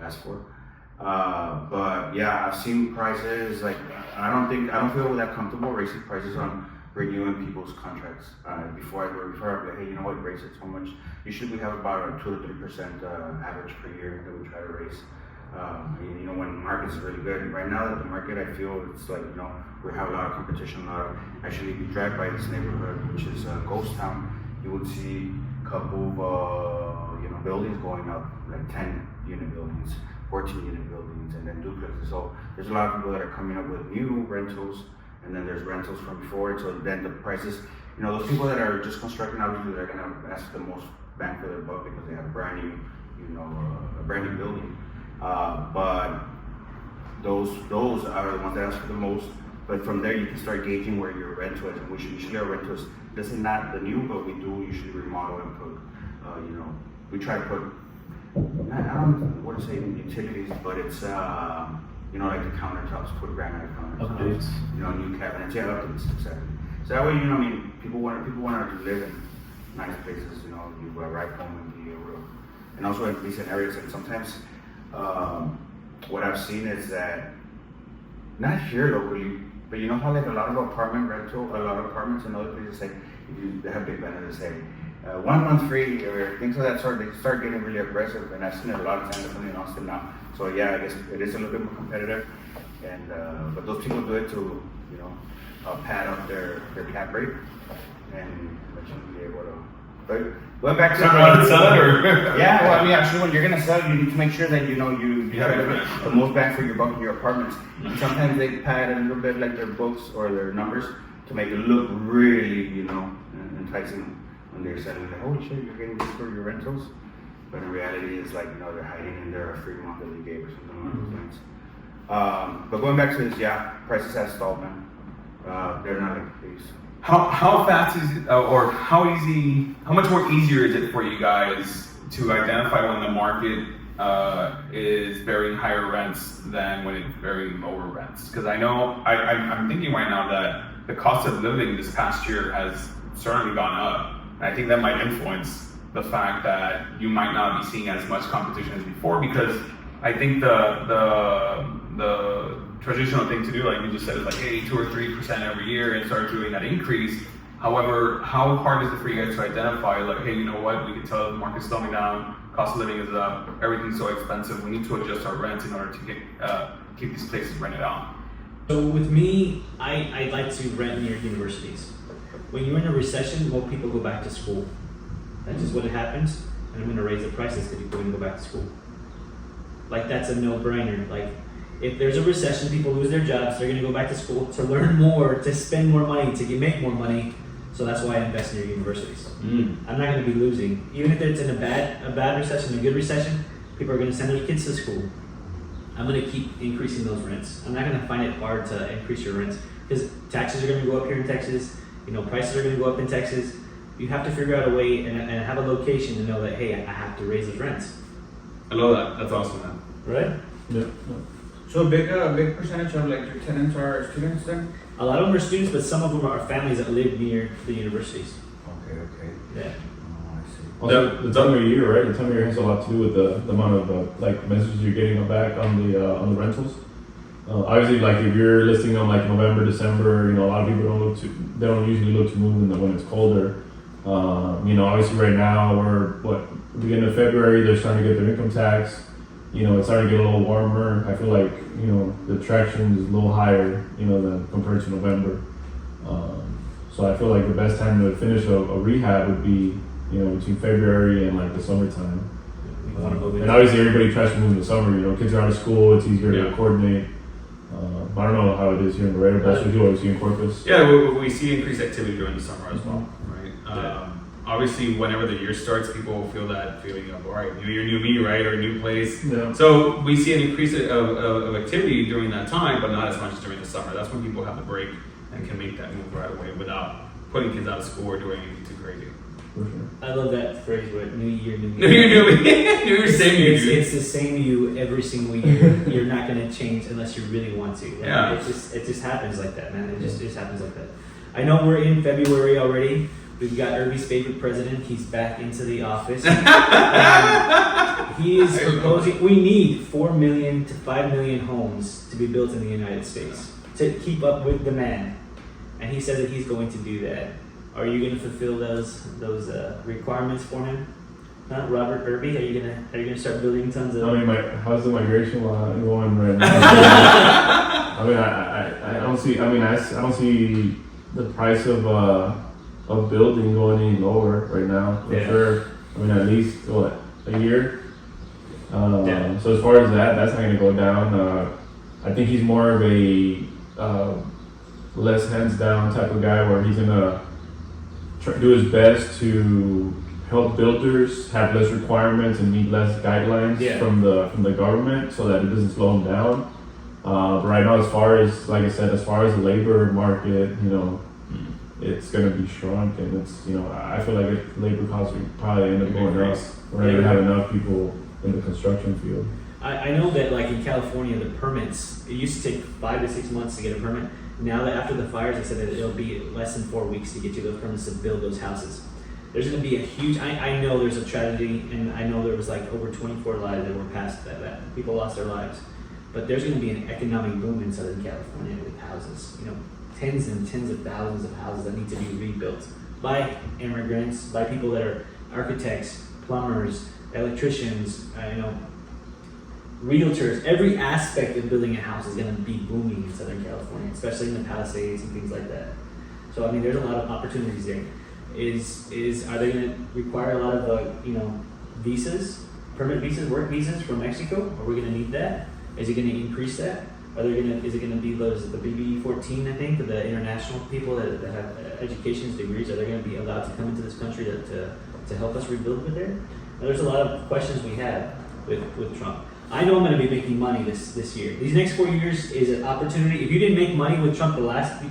ask for. But yeah, I've seen prices like I don't feel that comfortable raising prices on renewing people's contracts. Before I be like, hey, you know what, raise it so much. Usually we have about a 2 to 3% average per year that we try to raise. You know, when the market is really good. Right now that the market, I feel it's like, you know, we have a lot of competition. Actually, if you drive by this neighborhood, which is a ghost town, you would see a couple of you know, buildings going up, like 10-unit buildings, 14-unit buildings, and then duplexes. So there's a lot of people that are coming up with new rentals, and then there's rentals from before. And so then the prices, you know, those people that are just constructing, obviously they're gonna ask the most bang for their buck because they have a brand new, you know, a brand new building. But those are the ones that ask for the most. But from there you can start gauging where your rental is, and we should usually our rentals. This is not the new, but we do usually remodel and put, you know, we try to put. I don't want to say utilities, but it's you know, like the countertops, put granite countertops,
Updates.
you know, new cabinets, yeah, updates, exactly. So that way, you know, I mean, people want to live in nice places, you know, you arrive home and be able to, and also in decent areas. And sometimes, what I've seen is that, not here locally, But you know how like a lot of apartments and other places say, they have big banners that say, 1 month free or things of that sort. They start getting really aggressive, and I've seen it a lot of times in Austin now. So yeah, I guess it is a little bit more competitive, and but those people do it to, you know, pad up their cap rate and let you be able to. But going back to yeah, well, I mean, actually, when you're gonna sell, you need to make sure that you know you have the most bang for your buck in your apartments. And sometimes they pad a little bit like their books or their numbers to make it look really, you know, enticing when they're selling. Like, oh shit, you're getting this for your rentals, but in reality, it's like, you know, they're hiding in there a free month that they gave or something along those lines. But going back to this, yeah, prices have stalled, man. They're not like these.
How fast is it, or how much more easier is it for you guys to identify when the market is bearing higher rents than when it's bearing lower rents? Because I know, I'm thinking right now that the cost of living this past year has certainly gone up. And I think that might influence the fact that you might not be seeing as much competition as before, because I think the traditional thing to do, like you just said, is like, hey, 2 or 3% every year and start doing that increase. However, how hard is it for you guys to identify, like, hey, you know what, we can tell the market's slowing down, cost of living is up, everything's so expensive, we need to adjust our rents in order to keep these places rented out?
So with me, I like to rent near universities. When you're in a recession, more people go back to school. That's just what happens, and I'm going to raise the prices because people are going to go back to school. Like, that's a no-brainer. Like, if there's a recession, people lose their jobs, they're going to go back to school to learn more, to spend more money, to make more money. So that's why I invest near universities. I'm not going to be losing. Even if it's in a bad recession, a good recession, people are going to send their kids to school. I'm going to keep increasing those rents. I'm not going to find it hard to increase your rents because taxes are going to go up here in Texas. You know, prices are going to go up in Texas. You have to figure out a way and have a location to know that, hey, I have to raise those rents.
I love that. That's awesome, man.
Right?
Yeah.
So a big percentage of like your tenants are students then?
A lot of them are students, but some of them are families that live near the universities.
Okay.
Yeah.
Oh, I see.
Also, the time of year, right? The time of year has a lot to do with the amount of like messages you're getting back on the rentals. Obviously, like if you're listing on like November, December, you know, a lot of people don't usually look to move when it's colder. You know, obviously right now we're beginning of February, they're starting to get their income tax. You know, it's starting to get a little warmer. I feel like, you know, the traction is a little higher, you know, than compared to November. So I feel like the best time to finish a rehab would be, you know, between February and like the summertime. And obviously everybody tries to move in the summer, you know, kids are out of school, it's easier to coordinate. I don't know how it is here in Laredo, but that's what you always see in Corpus.
Yeah, we see increased activity during the summer as well, right? Obviously, whenever the year starts, people feel that feeling of, all right, new year, new me, right? Or new place.
Yeah.
So we see an increase of activity during that time, but not as much during the summer. That's when people have the break and can make that move right away without putting kids out of school or doing anything too crazy.
For sure.
I love that phrase, where new year, new me.
New year, new me. New year, same you.
It's the same you every single year. You're not going to change unless you really want to. Like,
Yeah.
It just happens like that, man. It just happens like that. I know we're in February already. We've got Erbey's favorite president. He's back into the office. He is proposing, we need 4 million to 5 million homes to be built in the United States to keep up with demand. And he says that he's going to do that. Are you going to fulfill those requirements for him? Huh? Robert Erbey, are you gonna start building tons of?
I mean, how's the migration going right now? I mean, I don't see. I mean, I don't see the price of building going any lower right now. For sure. I mean, at least a year. So as far as that's not gonna go down. I think he's more of a less hands down type of guy, where he's gonna do his best to help builders have less requirements and meet less guidelines from the government, so that it doesn't slow them down. But right now, as far as the labor market, you know, it's gonna be shrunk, and it's, you know, I feel like labor costs will probably end up going up. We're not gonna have enough people in the construction field.
I know that, like in California, the permits, it used to take 5 to 6 months to get a permit. Now that after the fires, they said that it'll be less than 4 weeks to get you those permits to build those houses. There's going to be a huge, I know there's a tragedy, and I know there was like over 24 lives that were passed that people lost their lives. but there's going to be an economic boom in Southern California with houses. You know, tens and tens of thousands of houses that need to be rebuilt by immigrants, by people that are architects, plumbers, electricians, realtors. Every aspect of building a house is going to be booming in Southern California, especially in the Palisades and things like that. So I mean, there's a lot of opportunities there. Are they going to require a lot of visas, permit visas, work visas from Mexico? Are we going to need that? Is it going to increase that? Is it going to be the BB-14? I think the international people that have education degrees, are they going to be allowed to come into this country to help us rebuild it there? Now, there's a lot of questions we have with Trump. I know I'm going to be making money this year. These next 4 years is an opportunity. If you didn't make money with Trump the last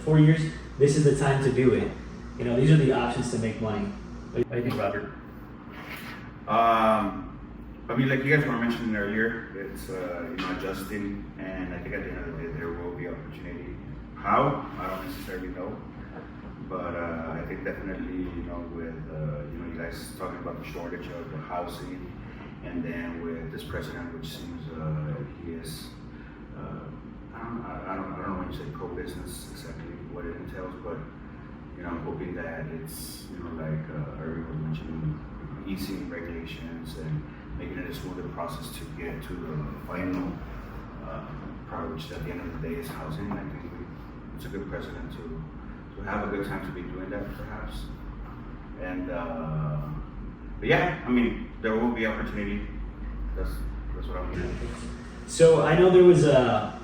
4 years, this is the time to do it. These are the options to make money. What do you think, Robert?
I mean, like you guys were mentioning earlier, it's adjusting, and I think at the end of the day there will be opportunity. How? I don't necessarily know, but I think definitely with you guys talking about the shortage of the housing, and then with this president, which seems he is I don't know when you say pro-business exactly what it entails, but I'm hoping that it's like Erbey was mentioning, easing regulations and making it a smoother process to get to the final product, which at the end of the day is housing. I think it's a good precedent to have a good time to be doing that, perhaps. And but yeah, I mean, there will be opportunity. That's what I'm hearing.
So I know there was a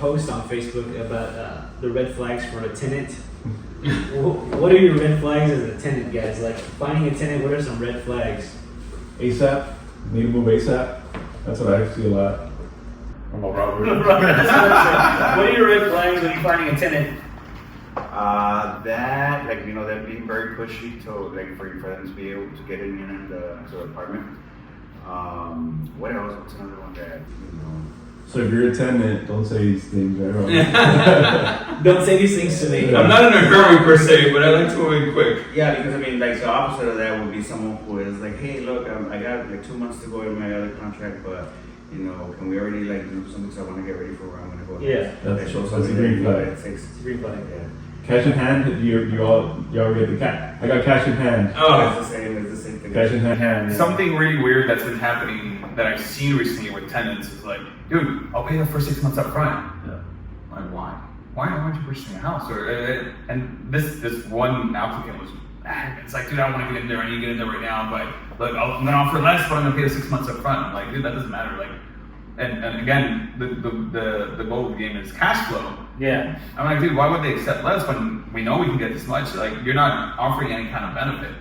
post on Facebook about the red flags for a tenant. What are your red flags as a tenant, guys? Like finding a tenant, what are some red flags?
ASAP. Need to move ASAP. That's what I see a lot.
I'm a Robert.
What are your red flags when you're finding a tenant?
That them being very pushy to for them to be able to get into the apartment. What else? What's another one that
So if you're a tenant, don't say these things, right?
Don't say these things to me.
I'm not in a hurry per se, but I like to move in quick.
Yeah, because I mean, like the opposite of that would be someone who is like, hey, look, I got like 2 months to go in my other contract, but can we already do something? So I want to get ready for where I'm going to go.
Yeah,
that's a green flag.
It's
a green flag.
Yeah.
Cash in hand, you already get the cash. I got cash in hand.
Oh,
It's the same thing.
Cash in hand.
Something really weird that's been happening that I've seen recently with tenants is like, dude, I'll pay the first 6 months up front.
Yeah.
Like, why? Why aren't you purchasing a house? And this one applicant was, it's like, dude, I want to get in there. I need to get in there right now. But look, I'm gonna offer less, but I'm gonna pay the 6 months up front. I'm like, dude, that doesn't matter. Like, and again, the goal of the game is cash flow.
Yeah.
I'm like, dude, why would they accept less when we know we can get this much? Like, you're not offering any kind of benefit.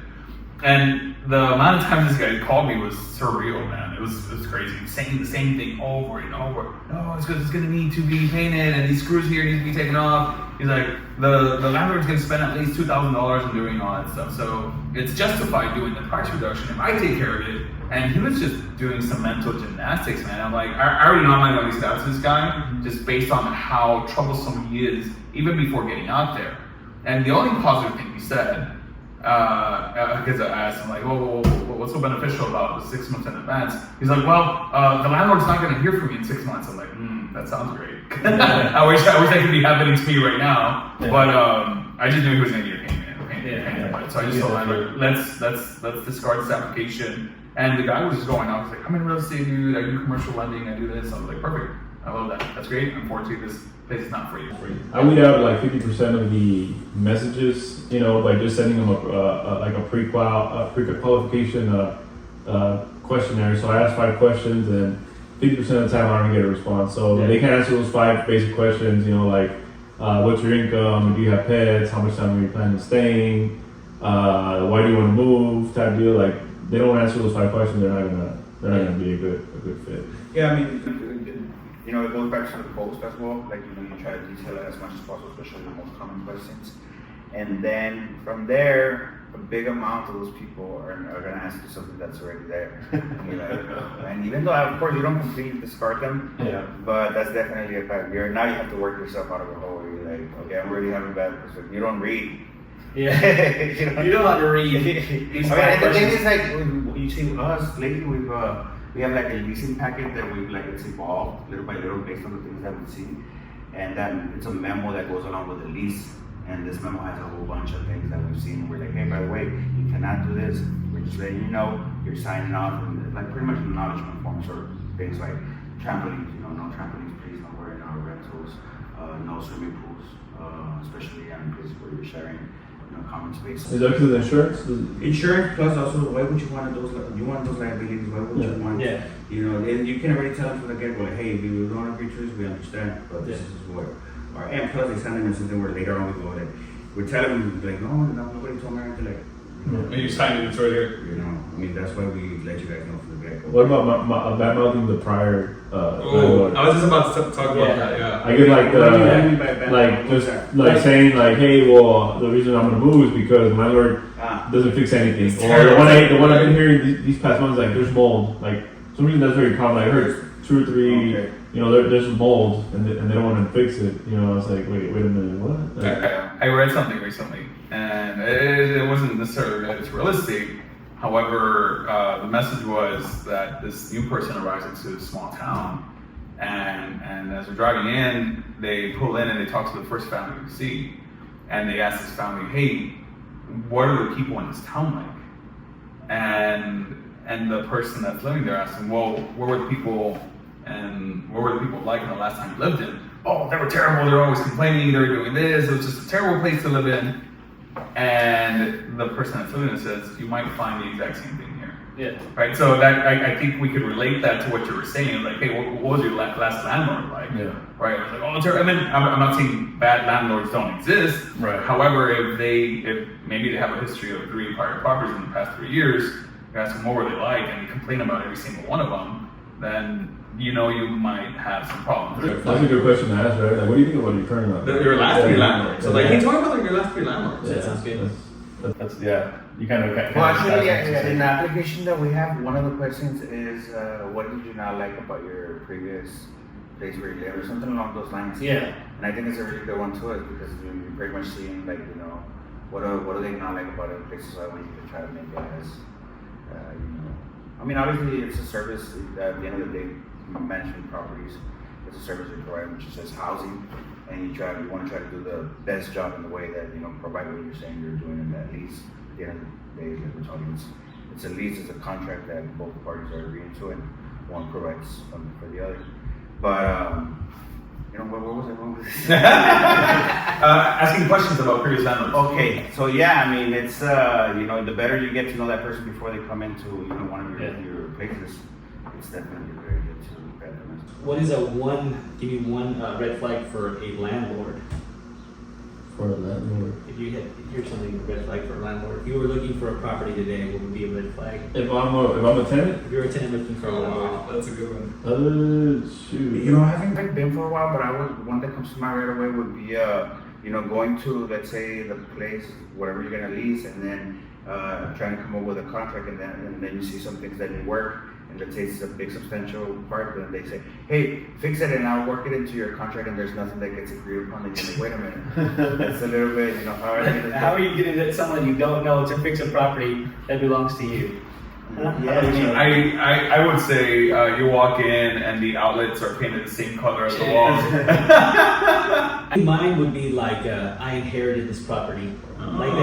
And the amount of times this guy called me was surreal, man. It was crazy. Saying the same thing over and over. No, it's gonna need to be painted, and these screws here need to be taken off. He's like, the landlord's gonna spend at least $2,000 in doing all that stuff. So it's justified doing the price reduction if I take care of it. And he was just doing some mental gymnastics, man. I'm like, I already know I'm not gonna stats this guy, just based on how troublesome he is, even before getting out there. And the only positive thing he said, because I asked him, like, what's so beneficial about the 6 months in advance? He's like, well, the landlord's not going to hear from me in 6 months. I'm like, that sounds great. I wish that could be happening to me right now. Yeah. But I just knew he was going to get a payment. So I just told the landlord, let's discard this application. And the guy was just going on. He's like, I'm in real estate, dude. I do commercial lending. I do this. I was like, perfect. I love that. That's great. Unfortunately, this place is not for you.
I weed out like 50% of the messages, by just sending them a pre-qualification questionnaire. So I asked 5 questions, and 50% of the time I don't get a response. So they can answer those 5 basic questions, like what's your income, do you have pets, how much time are you planning on staying, why do you want to move, type deal. Like they don't answer those 5 questions, they're not gonna be a good fit.
Yeah, I mean, it goes back to the post as well. Like, you try to detail it as much as possible, especially the most common questions. And then from there, a big amount of those people are going to ask you something that's already there. And even though, of course, you don't completely discard them, but that's definitely a fact. Now you have to work yourself out of a hole. You're like, okay, I'm already having bad perspective. You don't read.
Yeah. You don't have to read.
And the thing is, like, you see us lately, we've we have like a leasing packet that we've like, it's evolved little by little based on the things that we've seen. And then it's a memo that goes along with the lease. And this memo has a whole bunch of things that we've seen. We're like, hey, by the way, you cannot do this. We're just letting you know, you're signing off, and like pretty much acknowledgement forms or things like trampolines, no trampolines, please, no wearing no rentals, no swimming pools, especially in places where you're sharing, common space.
Is that because of the insurance?
Insurance plus also, why would you want those? You want those liabilities? Why would you want?
Yeah.
And you can already tell them from the get-go, like, hey, we don't agree to this, we understand, but this is what. And plus, they send them something where later on we go that we tell them like, no, nobody told me anything like.
And you signed it, it's right here.
I mean that's why we let you guys know from the get-go.
What about bad mouthing the prior landlord?
I was just about to talk about that. Yeah.
I get like
What do you mean by bad
like
mouthing?
just
What's that?
like saying like, hey, well, the reason I'm gonna move is because the landlord doesn't fix anything.
It's
Or
terrible.
the one I've been hearing these past months, like there's mold. Like some reason that's very common. I heard 2 or 3.
Okay.
There's mold and they don't want to fix it. I was like, wait a minute, what? Like,
I read something recently, and it wasn't necessarily related to real estate. However, the message was that this new person arrives into a small town, and as they're driving in, they pull in and they talk to the first family we see, and they ask this family, "Hey, what are the people in this town like?" And the person that's living there asked them, "Well, where were the people?" And what were the people like in the last time you lived in? Oh, they were terrible. They were always complaining. They were doing this. It was just a terrible place to live in. And the person that's living in says, you might find the exact same thing here.
Yeah.
Right. So that I think we could relate that to what you were saying. Like, hey, what was your last landlord like?
Yeah.
Right. I was like, oh, it's terrible. I mean, I'm not saying bad landlords don't exist.
Right.
However, if maybe they have a history of 3 prior properties in the past 3 years, you ask them what were they like, and you complain about every single one of them, then you might have some problems.
That's a good question to ask, right? Like, what do you think about your current landlord?
Your last 3 landlords. So like,
Yeah.
hey, talk about like your last 3 landlords.
That sounds good.
That's you kind of.
Well, actually, yeah, in the application that we have, one of the questions is, what did you not like about your previous place where you live, or something along those lines.
Yeah.
And I think it's a really good one too, because you're pretty much seeing like, what do they not like about it, places I want you to try to make it as, I mean, obviously it's a service. At the end of the day, management properties, it's a service we provide, which is just housing, and you want to try to do the best job in the way that provide what you're saying you're doing in that lease. At the end of the day, like we're talking, it's a lease, it's a contract that both parties are agreeing to, and one provides something for the other. But what was I going with this?
Asking questions about previous landlords.
Okay, so yeah, I mean, it's the better you get to know that person before they come into one of your places, it's definitely very good to vet them.
What is give me one red flag for a landlord?
For a landlord.
If you hear something red flag for a landlord, if you were looking for a property today, what would be a red flag?
If I'm a tenant?
If you're a tenant looking for a landlord.
Wow, that's a good one.
Shoot.
I haven't been for a while, but one that comes to mind right away would be, going to, let's say, the place, whatever you're gonna lease, and then trying to come up with a contract, and then you see some things that didn't work, and let's say it's a big substantial part, and they say, hey, fix it, and I'll work it into your contract, and there's nothing that gets agreed upon. They say, wait a minute, that's a little bit, how
How are you getting at someone you don't know to fix a property that belongs to you?
I would say you walk in and the outlets are painted the same color as the walls.
Mine would be like, I inherited this property. Like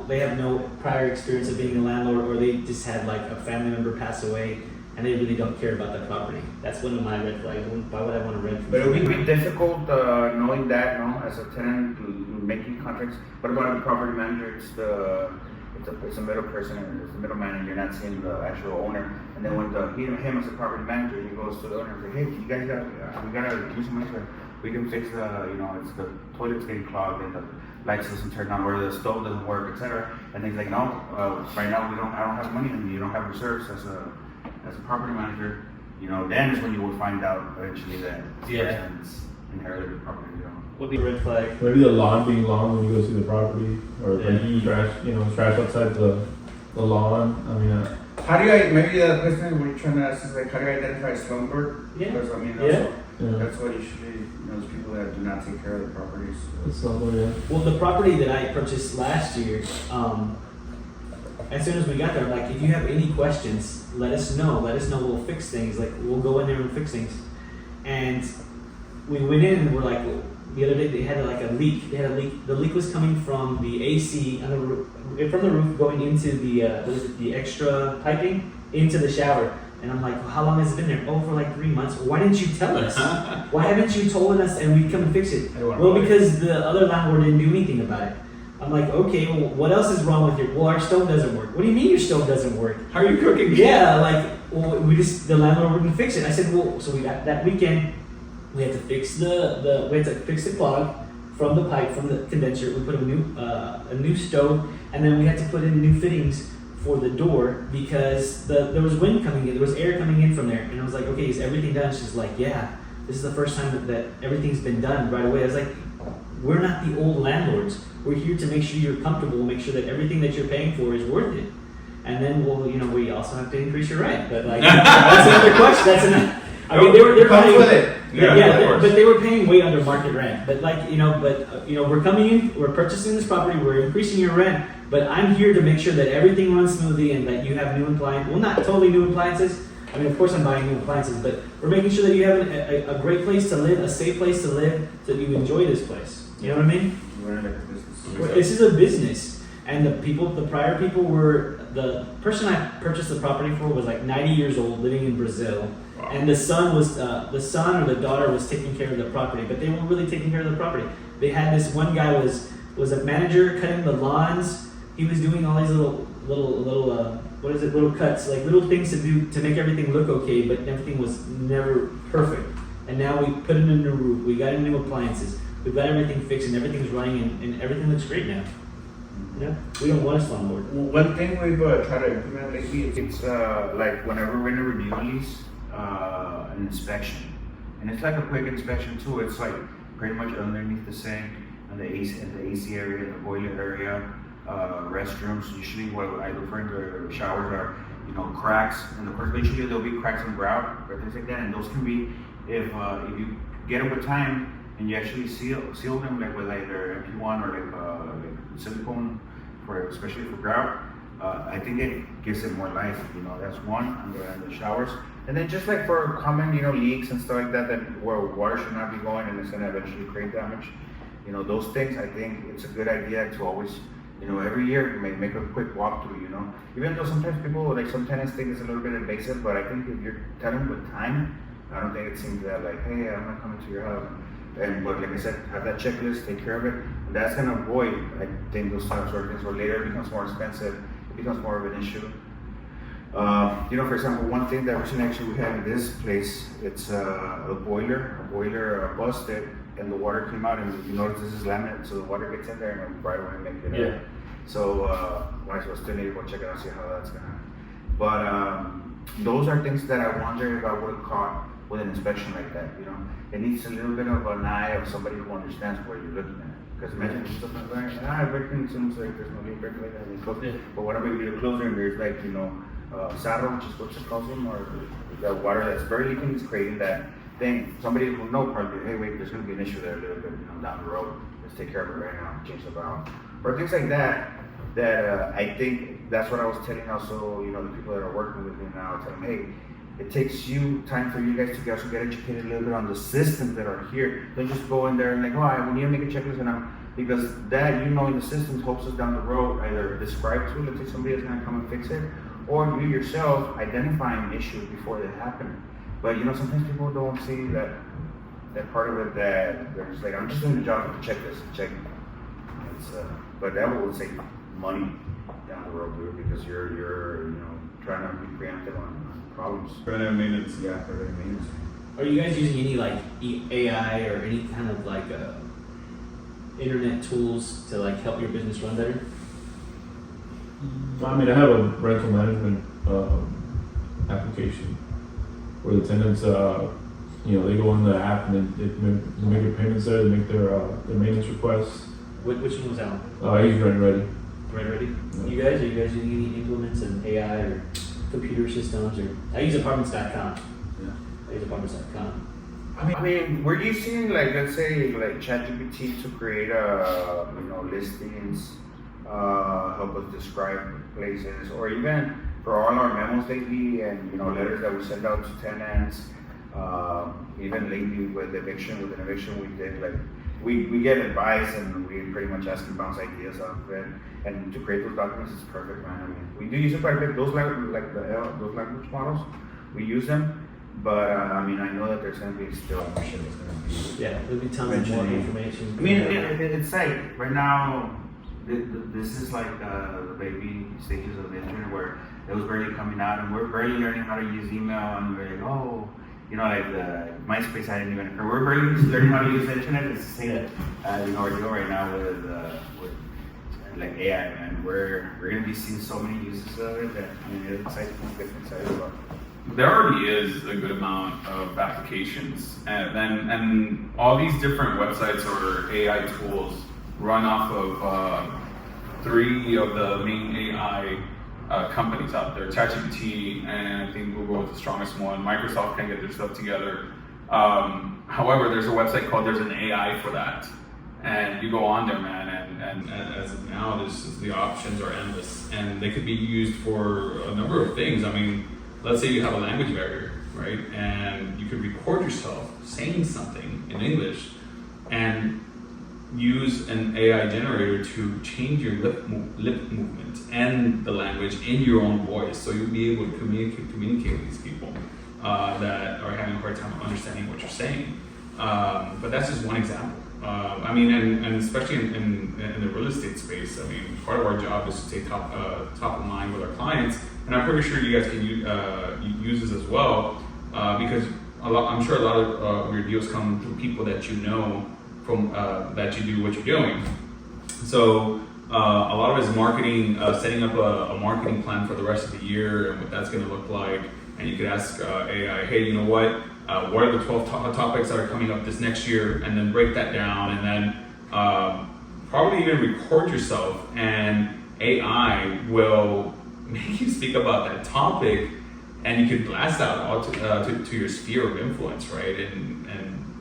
they have no prior experience of being a landlord, or they just had like a family member pass away, and they really don't care about the property. That's one of my red flags. Why would I want to rent from
But it would
someone?
be difficult knowing that, as a tenant making contracts. What about a property manager? It's a middle person, and it's the middleman, and you're not seeing the actual owner. And then when him as a property manager, he goes to the owner and says, "Hey, you guys gotta give me some money so we can fix it's the toilet's getting clogged and the light system turned on, or the stove doesn't work, etc." And he's like, "No, right now I don't have money, and you don't have reserves as a property manager." Then is when you will find out eventually that this person's inherited the property.
Would be a red flag.
Maybe the lawn being long when you go see the property, or like trash outside the lawn. I mean,
How do you, maybe the question we're trying to ask is like, how do you identify a slumber?
Yeah.
Because that's what usually, those people that do not take care of the properties.
it's not yeah.
Well, the property that I purchased last year, as soon as we got there, I'm like, if you have any questions, let us know. Let us know. We'll fix things. Like, we'll go in there and fix things. And we went in and we're like, well, the other day they had like a leak. They had a leak. The leak was coming from the AC on the roof, from the roof going into the extra piping into the shower. And I'm like, well, how long has it been there? Oh, for like 3 months. Why didn't you tell us? Why haven't you told us and we'd come and fix it? Well, because the other landlord didn't do anything about it. I'm like, okay, well, what else is wrong with your? Well, our stove doesn't work. What do you mean your stove doesn't work?
How are you cooking?
Yeah, like, well, the landlord wouldn't fix it. I said, well, so we got that weekend. We had to fix the clog from the pipe from the condenser. We put a new stove, and then we had to put in new fittings for the door because there was wind coming in. There was air coming in from there, and I was like, okay, is everything done? She's like, yeah. This is the first time that everything's been done right away. I was like, we're not the old landlords. We're here to make sure you're comfortable, make sure that everything that you're paying for is worth it. And then we also have to increase your rent. But like that's another question. That's another. I mean, they're paying
with it.
but they were paying way under market rent. But we're coming in, we're purchasing this property, we're increasing your rent. But I'm here to make sure that everything runs smoothly and that you have new appliances. Well, not totally new appliances. I mean, of course I'm buying new appliances, but we're making sure that you have a great place to live, a safe place to live, so that you enjoy this place. You know what I mean? This is a business, and the prior people the person I purchased the property for was like 90 years old, living in Brazil, and the son or the daughter was taking care of the property, but they weren't really taking care of the property. They had this one guy was a manager cutting the lawns. He was doing all these little cuts, like little things to do to make everything look okay, but everything was never perfect. And now we put in a new roof, we got in new appliances, we've got everything fixed, and everything's running, and everything looks great now. Yeah, we don't want a slumlord.
One thing we've tried to implement lately is it's like whenever we're in a renewal lease, an inspection, and it's like a quick inspection too. It's like pretty much underneath the sink, and the AC area, the boiler area, restrooms. Usually, what I refer to showers are cracks, and of course, eventually there'll be cracks in grout or things like that, and those can be if you get them with time. And you actually seal them like with either MP1 or like silicone especially for grout. I think it gives it more life. That's one on the showers. And then just like for common leaks and stuff like that where water should not be going and it's gonna eventually create damage. Those things. I think it's a good idea to always every year make a quick walkthrough. Even though sometimes people some tenants think it's a little bit invasive, but I think if you're telling with time, I don't think it seems that like, hey, I'm not coming to your house. But like I said, have that checklist, take care of it. And that's gonna avoid, I think, those types of things where later it becomes more expensive, it becomes more of an issue. For example, one thing that actually we had in this place, it's a boiler busted, and the water came out, and you notice this is laminate, so the water gets in there and right away make it up. So I still need to go check it out, see how that's gonna happen. But those are things that I wonder if I would have caught with an inspection like that. It needs a little bit of an eye of somebody who understands what you're looking at. Because imagine stuff like that, everything seems like there's no leak, everything like that, and close. But whenever you get closer and there's like, saddle, which is what you call them, or the water that's very leaking is creating that thing. Somebody will know probably, hey, wait, there's going to be an issue there a little bit down the road. Let's take care of it right now, change the valve. Or things like that I think that's what I was telling also, the people that are working with me now, I tell them, hey, it takes time for you guys to also get educated a little bit on the systems that are here. Don't just go in there and like, we need to make a checklist, because that in the systems helps us down the road either describe to, let's say somebody is going to come and fix it, or you yourself identifying issues before they happen. But sometimes people don't see that part of it, that they're just like, I'm just doing the job with the checklist, check. But that will save money down the road, dude, because you're trying to be preemptive on problems.
Preventive maintenance.
Yeah, preventive maintenance.
Are you guys using any like AI or any kind of like internet tools to like help your business run better?
I mean, I have a rental management application where the tenants, they go in the app and they make their payments there, they make their maintenance requests.
Which one was that one?
I use Rent Ready.
Rent Ready?
Yeah.
Are you guys using any implements in AI or computer systems? Or I use apartments.com.
Yeah.
I use apartments.com.
I mean, were you seeing let's say ChatGPT to create listings help us describe places, or even for all our memos lately and letters that we send out to tenants. Even lately with an eviction, we did like we get advice and we pretty much ask and bounce ideas off of it. And to create those documents is perfect, man. I mean, we do use it quite a bit. Those those language models, we use them. But I mean, I know that there's going to be still more shit that's going to be.
Yeah, there'll be tons of more information.
I mean, it's like right now, this is like the baby stages of the internet where it was barely coming out, and we're barely learning how to use email, and we're like, oh, like the MySpace hadn't even occurred. We're barely learning how to use the internet. It's the same, ordeal right now with like AI, and we're gonna be seeing so many uses of it that it's exciting to get excited about.
There already is a good amount of applications, and all these different websites or AI tools run off of 3 of the main AI companies out there: ChatGPT, and I think Google is the strongest one. Microsoft can get their stuff together. However, there's a website called There's an AI for that, and you go on there, man, and
As of now, the options are endless, and they could be used for a number of things. I mean, let's say you have a language barrier, right? And you could record yourself saying something in English and use an AI generator to change your lip movement and the language in your own voice. So you'll be able to communicate with these people that are having a hard time understanding what you're saying. But that's just one example. I mean, and especially in the real estate space, I mean, part of our job is to stay top of mind with our clients, and I'm pretty sure you guys can use this as well, because I'm sure a lot of your deals come through people that you know from that you do what you're doing. So a lot of it is marketing, setting up a marketing plan for the rest of the year and what that's going to look like. And you could ask AI, hey, you know what are the 12 topics that are coming up this next year, and then break that down, and then probably even record yourself, and AI will make you speak about that topic, and you could blast out all to your sphere of influence, right? And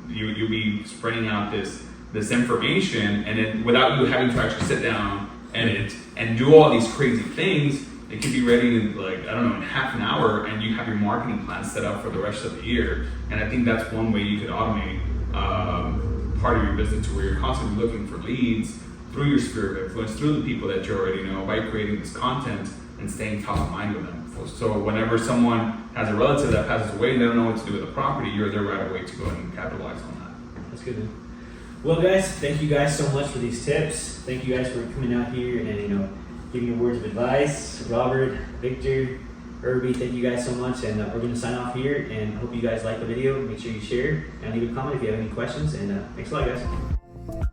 you'll be spreading out this information, and then without you having to actually sit down and do all these crazy things, it could be ready in in half an hour, and you have your marketing plan set up for the rest of the year. And I think that's one way you could automate part of your business, to where you're constantly looking for leads through your sphere of influence, through the people that you already know, by creating this content and staying top of mind with them. So whenever someone has a relative that passes away and they don't know what to do with the property, you're there right away to go and capitalize on that.
That's good. Well, guys, thank you guys so much for these tips. Thank you guys for coming out here and giving your words of advice. Robert, Victor, Erbey, thank you guys so much, and we're going to sign off here, and hope you guys like the video. Make sure you share and leave a comment if you have any questions, and thanks a lot, guys.